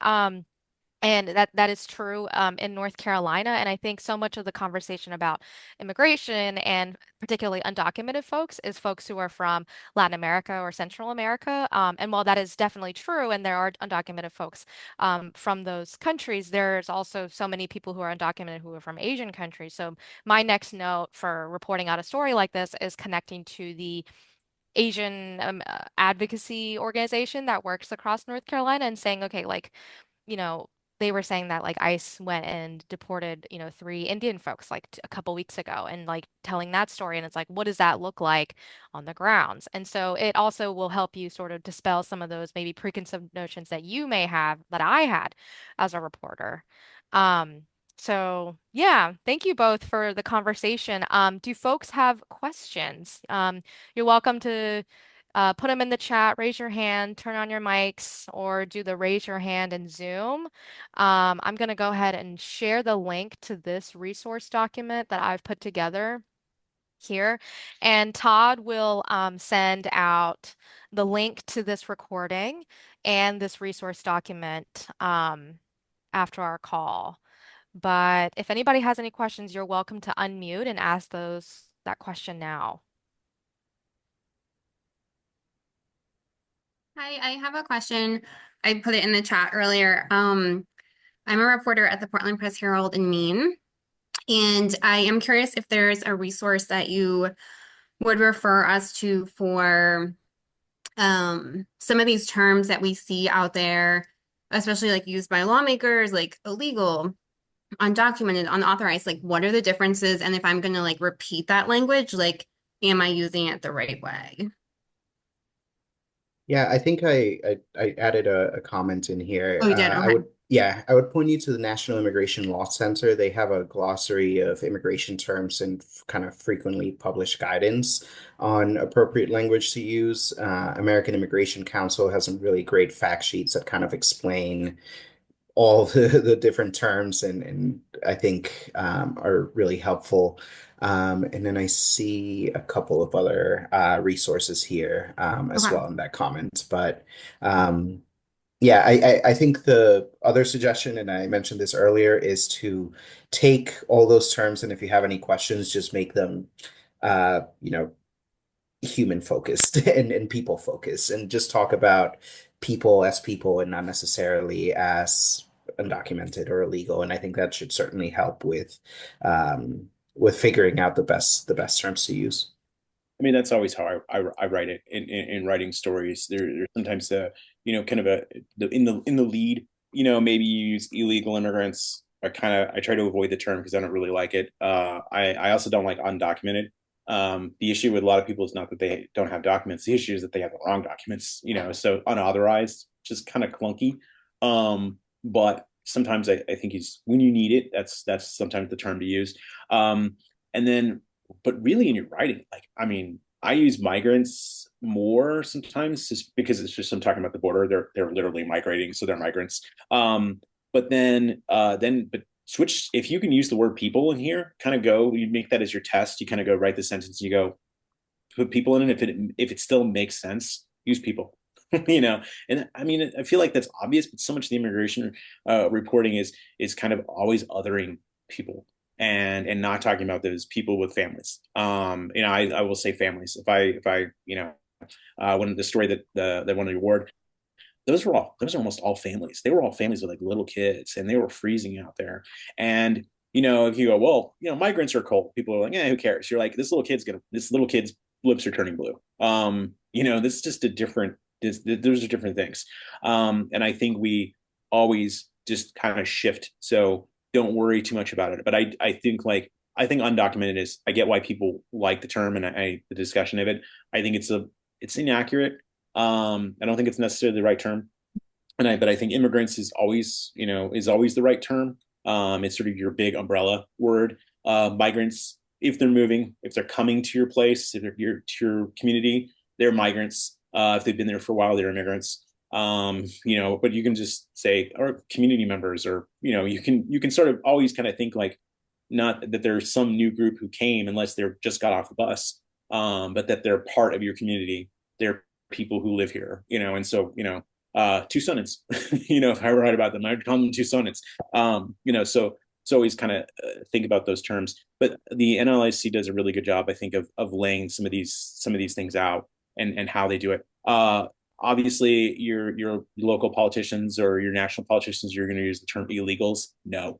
And that is true in North Carolina. And I think so much of the conversation about immigration and particularly undocumented folks is folks who are from Latin America or Central America. And while that is definitely true, and there are undocumented folks from those countries, there's also so many people who are undocumented who are from Asian countries. So my next note for reporting out a story like this is connecting to the Asian advocacy organization that works across North Carolina and saying, okay, like, you know, they were saying that like ICE went and deported, three Indian folks like a couple weeks ago and like telling that story. And it's like, what does that look like on the grounds? And so it also will help you sort of dispel some of those maybe preconceived notions that you may have that I had as a reporter. Um, so yeah, thank you both for the conversation. Do folks have questions? You're welcome to put them in the chat, raise your hand, turn on your mics, or do the raise your hand in Zoom. I'm going to go ahead and share the link to this resource document that I've put together here. And Todd will send out the link to this recording and this resource document after our call. But if anybody has any questions, you're welcome to unmute and ask that question now. Hi, I have a question. I put it in the chat earlier. I'm a reporter at the Portland Press Herald in Maine, and I am curious if there's a resource that you would refer us to for some of these terms that we see out there, especially like used by lawmakers, like illegal, undocumented, unauthorized. Like, what are the differences? And if I'm going to like repeat that language, like, am I using it the right way? Yeah, I think I added a comment in here. Oh, you did? I Okay. would yeah, I would point you to the National Immigration Law Center. They have a glossary of immigration terms and kind of frequently published guidance on appropriate language to use. American Immigration Council has some really great fact sheets that kind of explain all the different terms and I think are really helpful. And then I see a couple of other resources here as Okay. well in that comment. But yeah, I think the other suggestion, and I mentioned this earlier, is to take all those terms and if you have any questions, just make them you know, human focused and people focused and just talk about people and not necessarily as undocumented or illegal. And I think that should certainly help with figuring out the best terms to use. I mean, that's always how I write it in writing stories. There's sometimes kind of in the lead, maybe you use illegal immigrants. I try to avoid the term because I don't really like it. I also don't like undocumented. The issue with a lot of people is not that they don't have documents. The issue is that they have the wrong documents, so unauthorized, just kind of clunky. But sometimes I think when you need it, that's sometimes the term to use. And then, but really in your writing, like, I mean, I use migrants more sometimes just because it's just, I'm talking about the border. They're literally migrating, so they're migrants. But but switch, if you can use the word people in here, kind of you make that as your test. You kind of go write the sentence, and you go put people in it. If it still makes sense, use people. And I mean, I feel like that's obvious, but so much of the immigration reporting is kind of always othering people and not talking about those people with families. I will say families. If I when the story that won the award, those are almost all families. They were all families with like little kids, and they were freezing out there. And if you go, well, migrants are cold, people are like, yeah, who cares? You're like, this little kid's lips are turning blue. This is just a different. Those are different things. And I think we always just kind of shift. So don't worry too much about it. But I think undocumented is, I get why people like the term and the discussion of it. I think it's inaccurate. I don't think it's necessarily the right term. But I think immigrants is always the right term. It's sort of your big umbrella word. Migrants, if they're coming to your place, if they're to your community, they're migrants. If they've been there for a while, they're immigrants. But you can just say, or community members, or you can sort of always kind of think like, not that there's some new group who came unless they're just got off the bus, but that they're part of your community. They're people who live here, and so Tucsonans, if I write about them, I'd call them Tucsonans. So it's always kind of think about those terms. But the NLIC does a really good job, I think, of laying some of these things out and how they do it. Obviously, your local politicians or your national politicians, you're going to use the term illegals. No,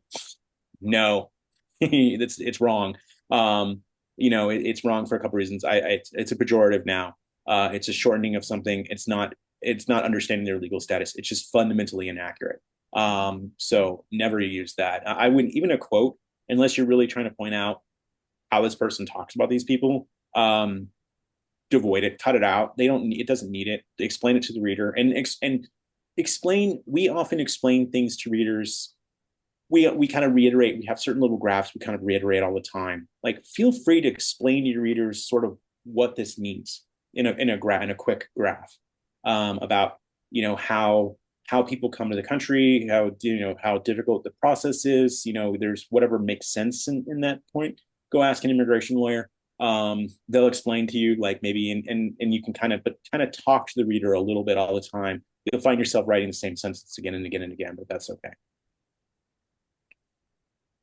it's wrong. It's wrong for a couple of reasons. It's a pejorative now. It's a shortening of something. It's not understanding their legal status. It's just fundamentally inaccurate. So never use that. I wouldn't, even a quote, unless you're really trying to point out how this person talks about these people. Avoid it, cut it out. It doesn't need it. Explain it to the reader and explain. We often explain things to readers. We kind of reiterate. We have certain little graphs we kind of reiterate all the time. Like, feel free to explain to your readers sort of what this means in a quick graph, about how people come to the country, how difficult the process is. There's whatever makes sense in that point. Go ask an immigration lawyer. They'll explain to you, like, maybe, and you can kind of talk to the reader a little bit all the time. You'll find yourself writing the same sentence again and again and again, but that's okay.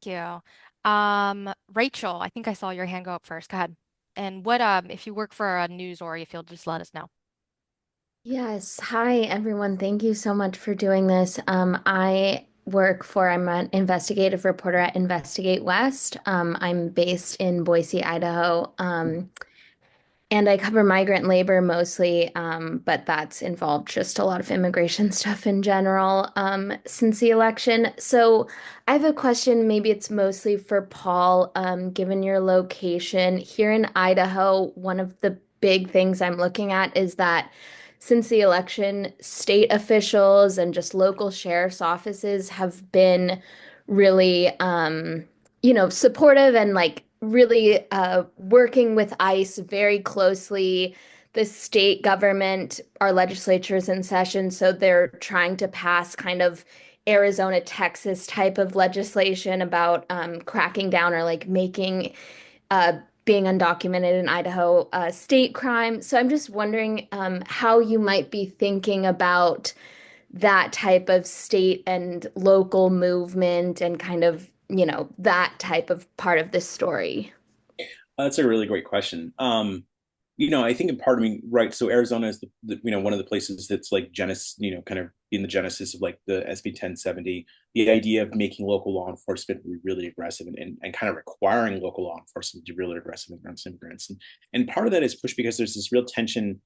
Thank you. Rachel, I think I saw your hand go up first. Go ahead. And if you work for a news or if you'll just let us know. Yes. Hi, everyone. Thank you so much for doing this. I'm an investigative reporter at Investigate West. I'm based in Boise, Idaho. And I cover migrant labor mostly, but that's involved just a lot of immigration stuff in general, since the election. So I have a question, maybe it's mostly for Paul. Given your location here in Idaho, one of the big things I'm looking at is that since the election, state officials and just local sheriff's offices have been really, supportive and like really working with ICE very closely. The state government, our legislature's in session, so they're trying to pass kind of Arizona, Texas type of legislation about cracking down or like making uh, being undocumented in Idaho a state crime. So I'm just wondering how you might be thinking about that type of state and local movement and kind of, that type of part of this story. That's a really great question. I think in part of me, right. So Arizona is one of the places that's like kind of in the genesis of like the SB 1070, the idea of making local law enforcement really aggressive and kind of requiring local law enforcement to be really aggressive against immigrants. And part of that is pushed because there's this real tension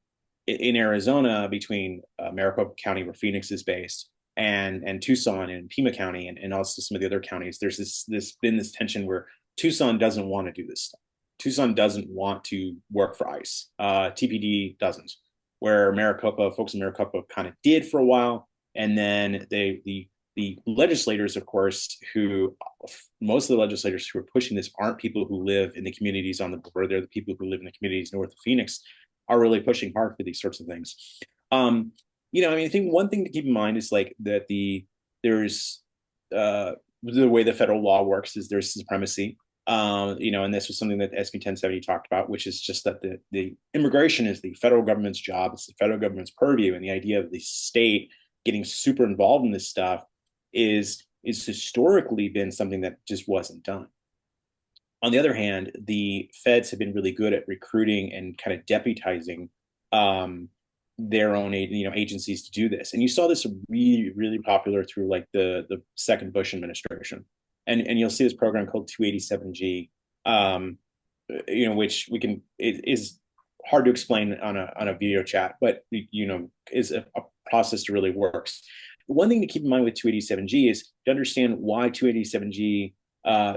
in Arizona between Maricopa County, where Phoenix is based, and Tucson and Pima County, and also some of the other counties. There's this tension where Tucson doesn't want to do this stuff. Tucson doesn't want to work for ICE. TPD doesn't. Where Maricopa, folks in Maricopa kind of did for a while, and then the legislators, of course, who most of the legislators who are pushing this aren't people who live in the communities on the border. They're the people who live in the communities north of Phoenix, are really pushing hard for these sorts of things. I mean, I think one thing to keep in mind is like that there's the way the federal law works is there's supremacy. And this was something that SB 1070 talked about, which is just that the immigration is the federal government's job, it's the federal government's purview, and the idea of the state getting super involved in this stuff is historically been something that just wasn't done. On the other hand, the feds have been really good at recruiting and kind of deputizing their own agencies to do this, and you saw this really really popular through like the second Bush administration, and you'll see this program called 287G, which it is hard to explain on a video chat, but is a process that really works. One thing to keep in mind with 287G is to understand why 287G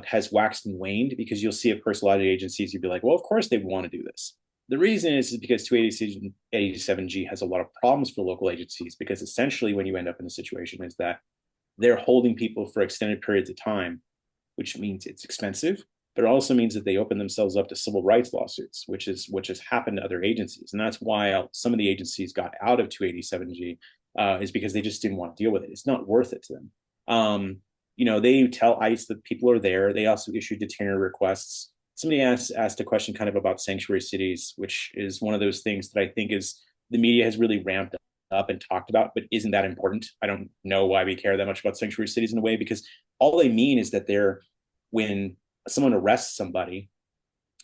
has waxed and waned, because you'll see, of course, a lot of agencies, you'd be like, well, of course they want to do this. The reason is because 287G has a lot of problems for local agencies, because essentially when you end up in a situation is that they're holding people for extended periods of time, which means it's expensive, but it also means that they open themselves up to civil rights lawsuits, which has happened to other agencies. And that's why some of the agencies got out of 287G, is because they just didn't want to deal with it. It's not worth it to them. They tell ICE that people are there. They also issue detainer requests. Somebody asked a question kind of about sanctuary cities, which is one of those things that I think is the media has really ramped up and talked about, but isn't that important. I don't know why we care that much about sanctuary cities in a way, because all they mean is that when someone arrests somebody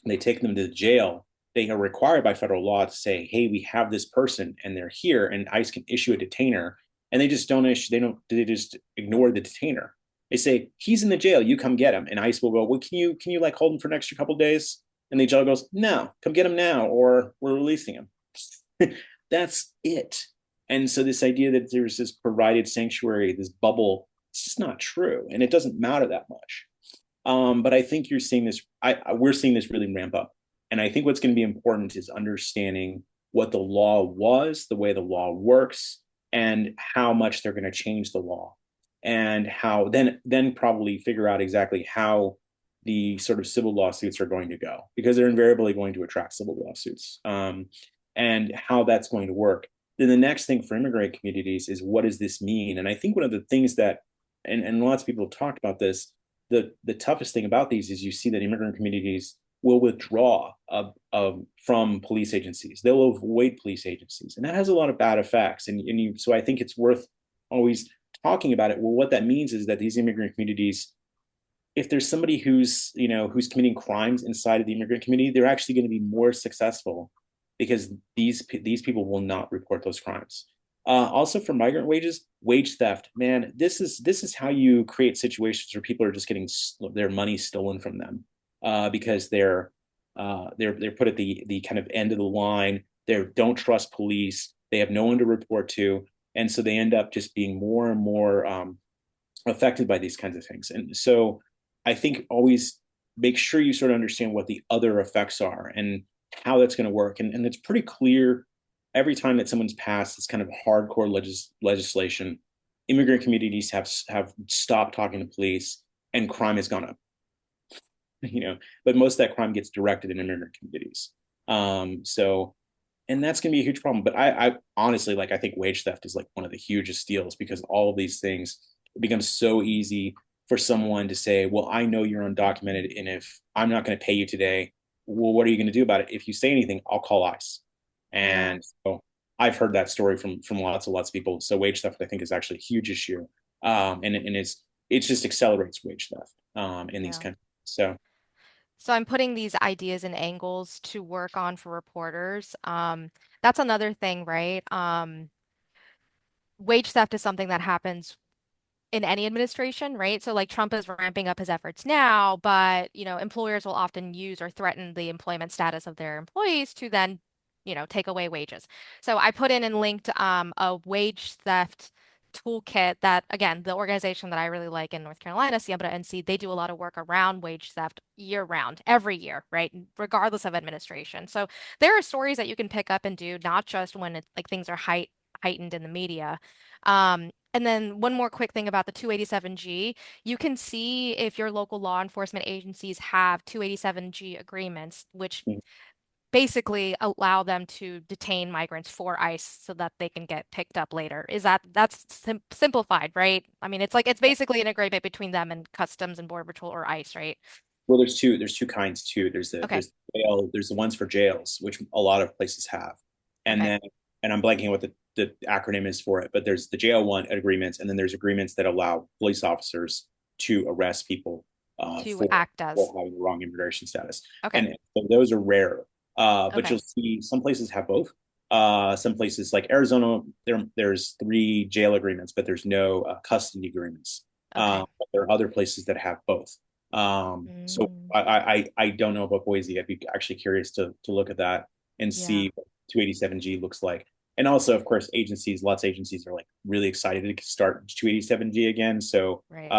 and they take them to the jail, they are required by federal law to say, hey, we have this person and they're here, and ICE can issue a detainer, and they just they just ignore the detainer. They say, he's in the jail, you come get him. And ICE will go, well, can you like hold him for an extra couple of days? And the jail goes, no, come get him now, or we're releasing him. That's it. And so this idea that there's this provided sanctuary, this bubble, it's just not true. And it doesn't matter that much. But I think you're seeing this, we're seeing this really ramp up. And I think what's going to be important is understanding what the law was, the way the law works, and how much they're going to change the law. And how then probably figure out exactly how the sort of civil lawsuits are going to go, because they're invariably going to attract civil lawsuits, and how that's going to work. Then the next thing for immigrant communities is, what does this mean? And I think one of the things that, and lots of people have talked about this, the toughest thing about these is you see that immigrant communities will withdraw from police agencies. They'll avoid police agencies, and that has a lot of bad effects. So I think it's worth always talking about it. Well, what that means is that these immigrant communities, if there's somebody who's committing crimes inside of the immigrant community, they're actually going to be more successful, because these people will not report those crimes. Also, for migrant wage theft, man, this is how you create situations where people are just getting their money stolen from them, because they're put at the kind of end of the line. They don't trust police. They have no one to report to. And so they end up just being more and more affected by these kinds of things. And so I think always make sure you sort of understand what the other effects are and how that's going to work. And it's pretty clear every time that someone's passed this kind of hardcore legislation, immigrant communities have stopped talking to police, and crime has gone up. But most of that crime gets directed in immigrant communities. And that's going to be a huge problem. But I honestly, I think wage theft is like one of the hugest deals, because all of these things, it becomes so easy for someone to say, well, I know you're undocumented, and if I'm not going to pay you today, well, what are you going to do about it? If you say anything, I'll call ICE. And so I've heard that story from lots of people. So wage theft, I think, is actually a huge issue. And it just accelerates wage theft in these countries. So I'm putting these ideas and angles to work on for reporters. That's another thing, right? Wage theft is something that happens in any administration, right? So like Trump is ramping up his efforts now, but employers will often use or threaten the employment status of their employees to then, take away wages. So I put in and linked a wage theft toolkit that, again, the organization that I really like in North Carolina, Siembra NC, they do a lot of work around wage theft year round, every year, right? Regardless of administration. So there are stories that you can pick up and do, not just when it's like things are heightened in the media. And then one more quick thing about the 287G, you can see if your local law enforcement agencies have 287G agreements, which basically allow them to detain migrants for ICE so that they can get picked up later. That's simplified, right? I mean, it's basically an agreement between them and Customs and Border Patrol or ICE, right? Well, there's two kinds too. Okay. There's the ones for jails, which a lot of places have. And Okay. then and I'm blanking what the acronym is for it, but there's the jail one agreements, and then there's agreements that allow police officers to arrest people To for act as. having the wrong immigration status. Okay. And so those are rare. But Okay. you'll see some places have both. Some places like Arizona, there's 3 jail agreements, but there's no custody agreements. Okay. But there are other places that have both. So Mm, I don't know about Boise. I'd be actually curious to look at that and yeah. see what 287G looks like. And also, of course, lots of agencies are like really excited to start 287G again. So Right.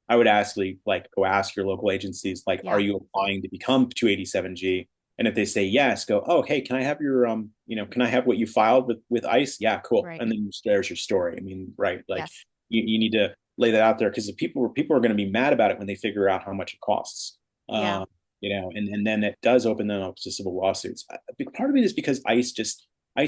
I would go ask your local agencies, like, are Yeah. you applying to become 287G? And if they say yes, go, oh, hey, can I have your can I have what you filed with ICE? Yeah, cool. Right. And then there's your story. I mean, right, like Yes. you need to lay that out there, because people are going to be mad about it when they figure out how much it costs. Yeah. Uh, and then it does open them up to civil lawsuits. Part of it is because ICE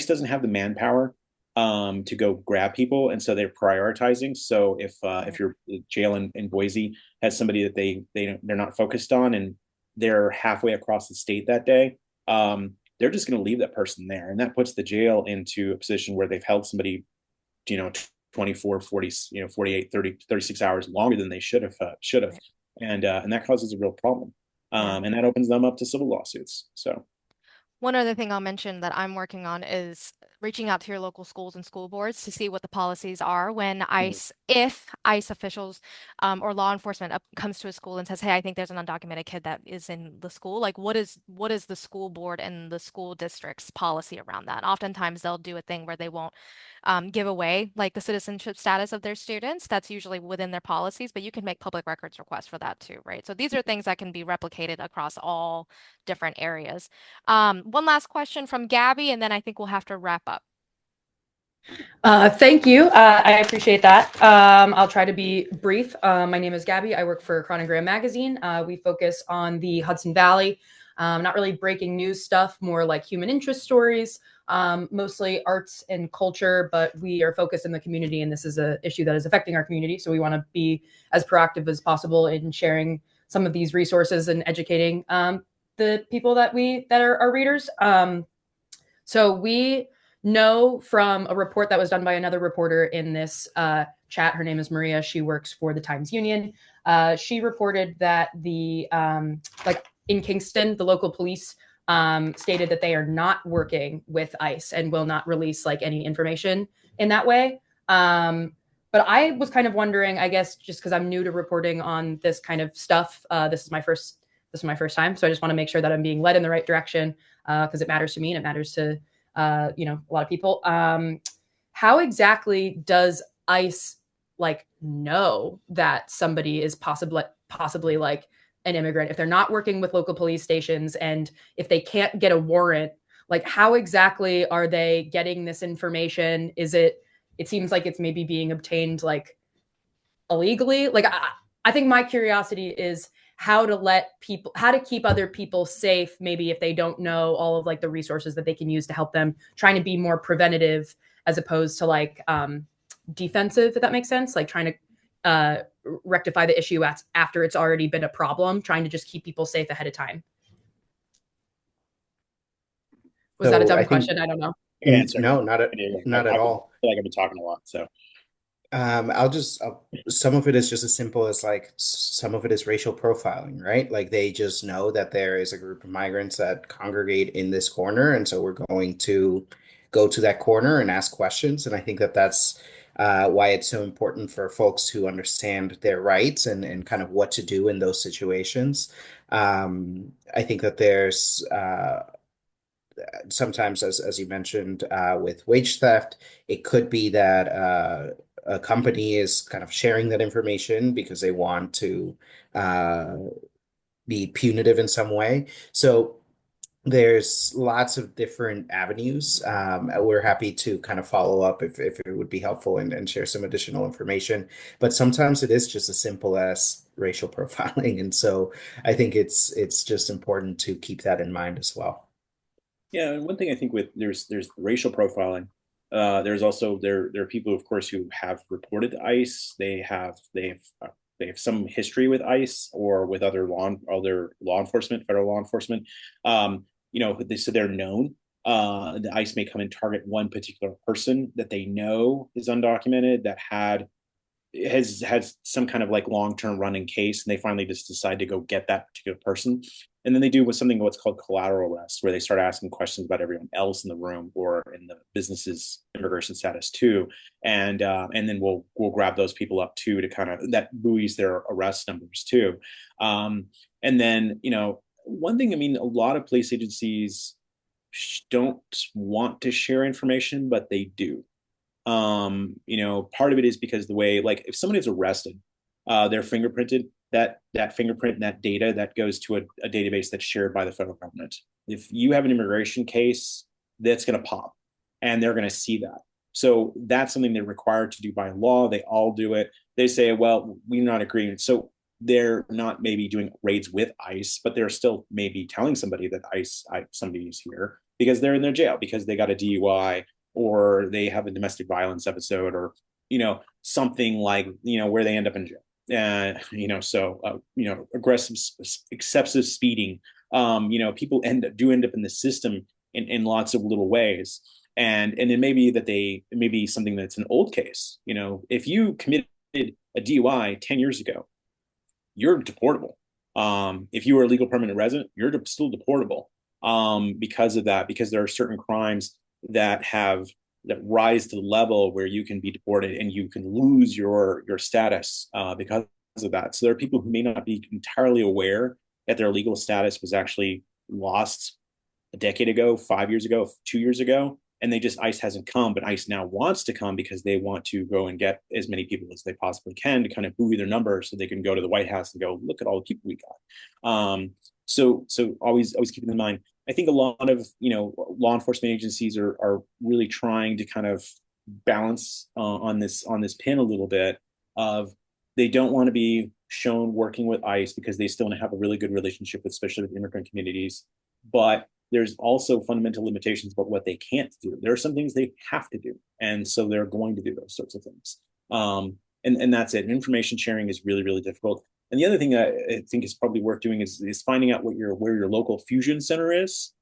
doesn't have the manpower to go grab people, and so they're prioritizing. So if Right. your jail in Boise has somebody that they're not focused on, and they're halfway across the state that day, they're just going to leave that person there, and that puts the jail into a position where they've held somebody, you know, 24, 40, 48, 30, 36 hours longer than they should have. Right. And that causes a real problem. Yeah. And that opens them up to civil lawsuits. So One other thing I'll mention that I'm working on is reaching out to your local schools and school boards to see what the policies are when if ICE officials or law enforcement comes to a school and says, "Hey, I think there's an undocumented kid that is in the school." Like, what is the school board and the school district's policy around that? Oftentimes, they'll do a thing where they won't give away like the citizenship status of their students. That's usually within their policies, but you can make public records requests for that too, right? So these are things that can be replicated across all different areas. One last question from Gabby, and then I think we'll have to wrap up. Thank you. I appreciate that. I'll try to be brief. My name is Gabby. I work for Chronogram Magazine. We focus on the Hudson Valley, not really breaking news stuff, more like human interest stories, mostly arts and culture, but we are focused in the community, and this is an issue that is affecting our community. So we want to be as proactive as possible in sharing some of these resources and educating the people that are our readers. So we know from a report that was done by another reporter in this chat. Her name is Maria. She works for the Times-Union. She reported that like in Kingston, the local police stated that they are not working with ICE and will not release like any information in that way. But I was kind of wondering, I guess, just because I'm new to reporting on this kind of stuff. This is my first time, so I just want to make sure that I'm being led in the right direction because it matters to me and it matters to a lot of people. How exactly does ICE like know that somebody is possibly like an immigrant if they're not working with local police stations, and if they can't get a warrant? Like, how exactly are they getting this information? It seems like it's maybe being obtained like illegally. Like, I think my curiosity is how to keep other people safe, maybe if they don't know all of like the resources that they can use to help them, trying to be more preventative as opposed to like defensive, if that makes sense, like trying to rectify the issue after it's already been a problem, trying to just keep people safe ahead of time. Was that a So dumb I think question? I don't know. answer. no, I not at all. feel like I've been talking a lot. So Some of it is just as simple as like some of it is racial profiling, right? Like they just know that there is a group of migrants that congregate in this corner, and so we're going to go to that corner and ask questions. And I think that that's why it's so important for folks to understand their rights and kind of what to do in those situations. I think that there's sometimes, as you mentioned, with wage theft, it could be that a company is kind of sharing that information because they want to uh, be punitive in some way. So there's lots of different avenues. We're happy to kind of follow up if it would be helpful and share some additional information. But sometimes it is just as simple as racial profiling. And so I think it's just important to keep that in mind as well. Yeah, and one thing I think with there's racial profiling. There's also there are people, of course, who have reported to ICE. They have some history with ICE or with other law enforcement, federal law enforcement. So they're known. The ICE may come and target one particular person that they know is undocumented that has some kind of like long-term running case, and they finally just decide to go get that particular person. And then they do what's called collateral arrest, where they start asking questions about everyone else in the room or in the business's immigration status too. And then we'll grab those people up too, to kind of that buoys their arrest numbers too. And then, one thing, I mean, a lot of police agencies don't want to share information, but they do. Part of it is because the way, like, if somebody is arrested, they're fingerprinted. That fingerprint and that data that goes to a database that's shared by the federal government. If you have an immigration case, that's going to pop, and they're going to see that. So that's something they're required to do by law. They all do it. They say, well, we're not agreeing. So they're not maybe doing raids with ICE, but they're still maybe telling somebody that somebody is here because they're in their jail because they got a DUI or they have a domestic violence episode or something like where they end up in jail. Aggressive, excessive speeding. People end up in the system in lots of little ways, and it may be it may be something that's an old case. If you committed a DUI 10 years ago, you're deportable. If you were a legal permanent resident, you're still deportable because of that, because there are certain crimes that rise to the level where you can be deported and you can lose your status because of that. So there are people who may not be entirely aware that their legal status was actually lost a decade ago, 5 years ago, 2 years ago, and ICE hasn't come, but ICE now wants to come because they want to go and get as many people as they possibly can to kind of buoy their numbers so they can go to the White House and go, look at all the people we got. So always keeping in mind, I think a lot of law enforcement agencies are really trying to kind of balance on this pin a little bit of they don't want to be shown working with ICE because they still want to have a really good relationship with, especially with immigrant communities, but there's also fundamental limitations about what they can't do. There are some things they have to do, and so they're going to do those sorts of things. And that's it. And information sharing is really, really difficult. And the other thing I think is probably worth doing is finding out where your local fusion center is.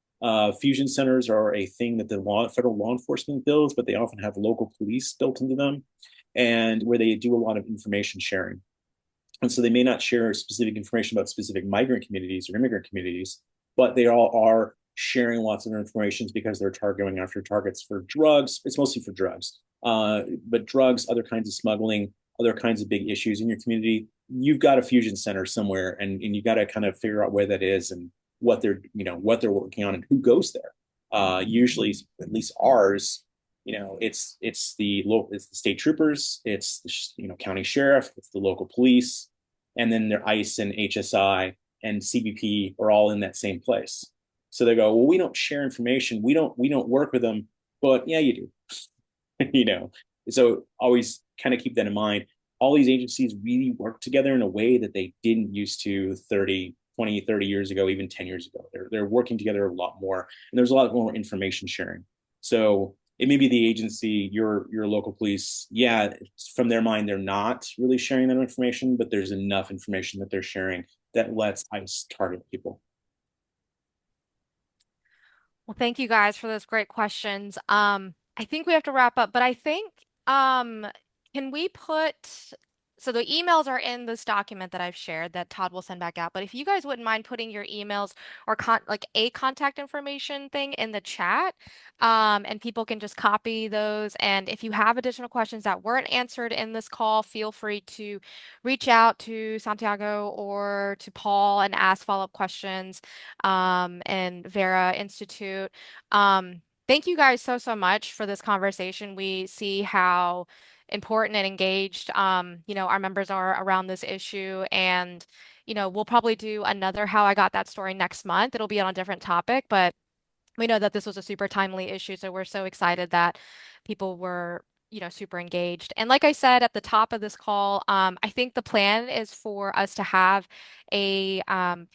Fusion centers are a thing that the federal law enforcement builds, but they often have local police built into them, and where they do a lot of information sharing. And so they may not share specific information about specific migrant communities or immigrant communities, but they all are sharing lots of information because they're going after targets for drugs. It's mostly for drugs, but drugs, other kinds of smuggling, other kinds of big issues in your community. You've got a fusion center somewhere, and you got to kind of figure out where that is and what they're working on and who goes there. Usually, at least ours, it's the state troopers, it's the county sheriff, it's the local police, and then their ICE and HSI and CBP are all in that same place. So they go, well, we don't share information, we don't work with them, but yeah, you do. So always kind of keep that in mind. All these agencies really work together in a way that they didn't used to 30 years ago, even 10 years ago. They're working together a lot more, and there's a lot more information sharing. So it may be the agency, your local police, yeah, from their mind, they're not really sharing that information, but there's enough information that they're sharing that lets ICE target people. Well, thank you guys for those great questions. I think we have to wrap up, but I think can we so the emails are in this document that I've shared that Todd will send back out. But if you guys wouldn't mind putting your emails or like a contact information thing in the chat, and people can just copy those. And if you have additional questions that weren't answered in this call, feel free to reach out to Santiago or to Paul and ask follow-up questions, and Vera Institute. Thank you guys so much for this conversation. We see how important and engaged, our members are around this issue. And, we'll probably do another How I Got That Story next month. It'll be on a different topic, but we know that this was a super timely issue, so we're so excited that people were, super engaged. And like I said at the top of this call, I think the plan is for us to have a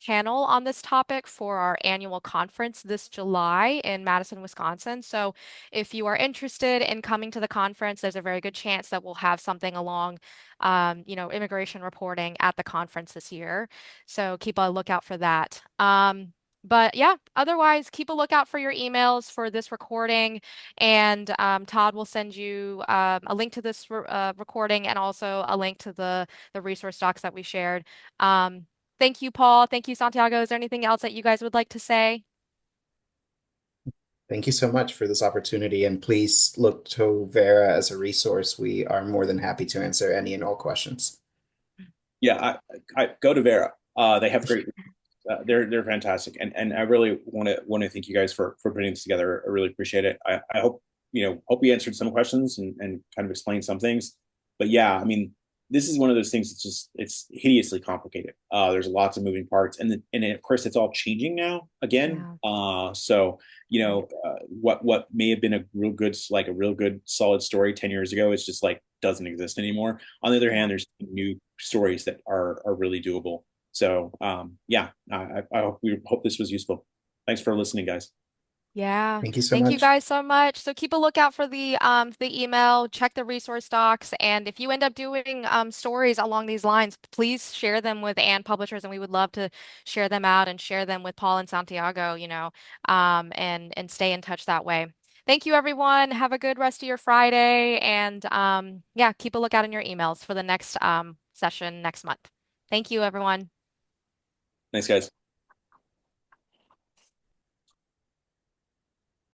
panel on this topic for our annual conference this July in Madison, Wisconsin. So if you are interested in coming to the conference, there's a very good chance that we'll have something along, immigration reporting at the conference this year. So keep a lookout for that. But yeah, otherwise, keep a lookout for your emails for this recording. And Todd will send you a link to this recording and also a link to the resource docs that we shared. Thank you, Paul. Thank you, Santiago. Is there anything else that you guys would like to say? Thank you so much for this opportunity, and please look to Vera as a resource. We are more than happy to answer any and all questions. Yeah, I go to Vera. They have great. They're fantastic, and I really want to thank you guys for putting this together. I really appreciate it. I hope hope we answered some questions and kind of explained some things. But yeah, I mean, this is one of those things that's it's hideously complicated. There's lots of moving parts, and of course it's all changing now again. So what may have been a real good solid story 10 years ago, it's just like doesn't exist anymore. On the other hand, there's new stories that are really doable. So yeah, we hope this was useful. Thanks for listening, guys. Yeah. Thank you so Thank you much. guys so much. So keep a lookout for the email, check the resource docs, and if you end up doing stories along these lines, please share them with AAN Publishers, and we would love to share them out and share them with Paul and Santiago, and stay in touch that way. Thank you, everyone. Have a good rest of your Friday, and yeah, keep a lookout in your emails for the next session next month. Thank you, everyone. Thanks, guys.